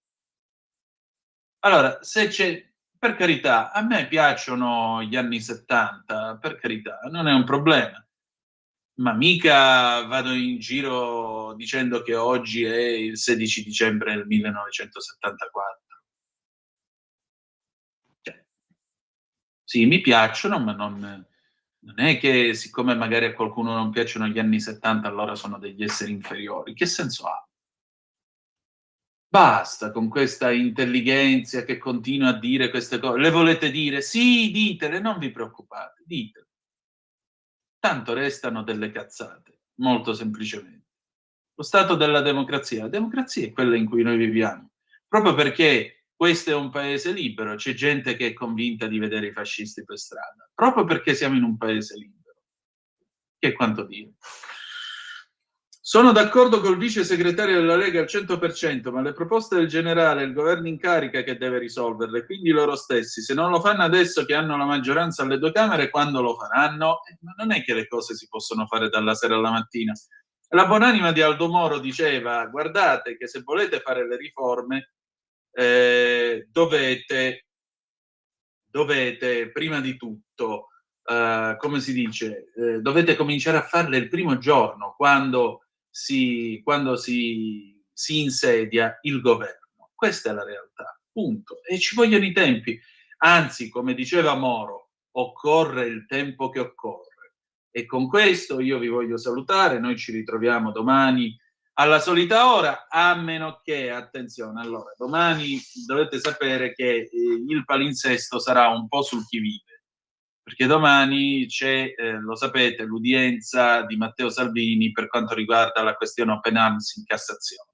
Allora, se c'è, per carità, a me piacciono gli anni 70, per carità, non è un problema. Ma mica vado in giro dicendo che oggi è il 16 dicembre del 1974. Cioè, sì, mi piacciono, ma non è che siccome magari a qualcuno non piacciono gli anni 70 allora sono degli esseri inferiori. Che senso ha? Basta con questa intelligenza che continua a dire queste cose. Le volete dire? Sì, ditele, non vi preoccupate, ditele. Tanto restano delle cazzate, molto semplicemente. Lo stato della democrazia. La democrazia è quella in cui noi viviamo. Proprio perché questo è un paese libero, c'è gente che è convinta di vedere i fascisti per strada. Proprio perché siamo in un paese libero. Che quanto dire. Sono d'accordo col vice segretario della Lega al 100%, ma le proposte del generale è il governo in carica che deve risolverle, quindi loro stessi. Se non lo fanno adesso che hanno la maggioranza alle 2 Camere, quando lo faranno? Ma non è che le cose si possono fare dalla sera alla mattina. La buonanima di Aldo Moro diceva: guardate che se volete fare le riforme dovete prima di tutto, come si dice, dovete cominciare a farle il primo giorno, quando si insedia il governo. Questa è la realtà, punto. E ci vogliono i tempi. Anzi, come diceva Moro, occorre il tempo che occorre. E con questo io vi voglio salutare, noi ci ritroviamo domani alla solita ora, a meno che, attenzione, allora, domani dovete sapere che il palinsesto sarà un po' sul chi vive, perché domani c'è, lo sapete, l'udienza di Matteo Salvini per quanto riguarda la questione Open Arms in Cassazione.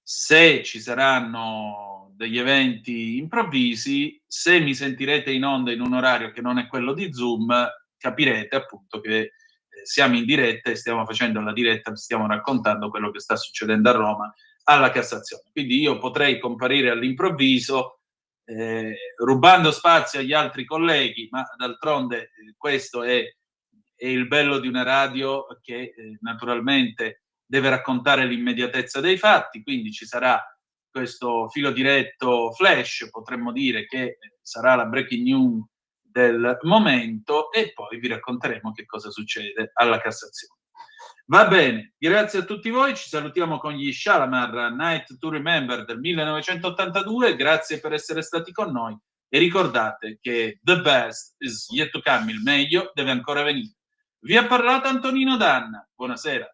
Se ci saranno degli eventi improvvisi, se mi sentirete in onda in un orario che non è quello di Zoom, capirete appunto che siamo in diretta e stiamo facendo la diretta, stiamo raccontando quello che sta succedendo a Roma alla Cassazione. Quindi io potrei comparire all'improvviso, rubando spazio agli altri colleghi, ma d'altronde questo è il bello di una radio che naturalmente deve raccontare l'immediatezza dei fatti, quindi ci sarà questo filo diretto flash, potremmo dire che sarà la breaking news del momento, e poi vi racconteremo che cosa succede alla Cassazione. Va bene, grazie a tutti voi, ci salutiamo con gli Shalamar, Night to Remember del 1982, grazie per essere stati con noi e ricordate che the best is yet to come, il meglio deve ancora venire. Vi ha parlato Antonino Danna, buonasera.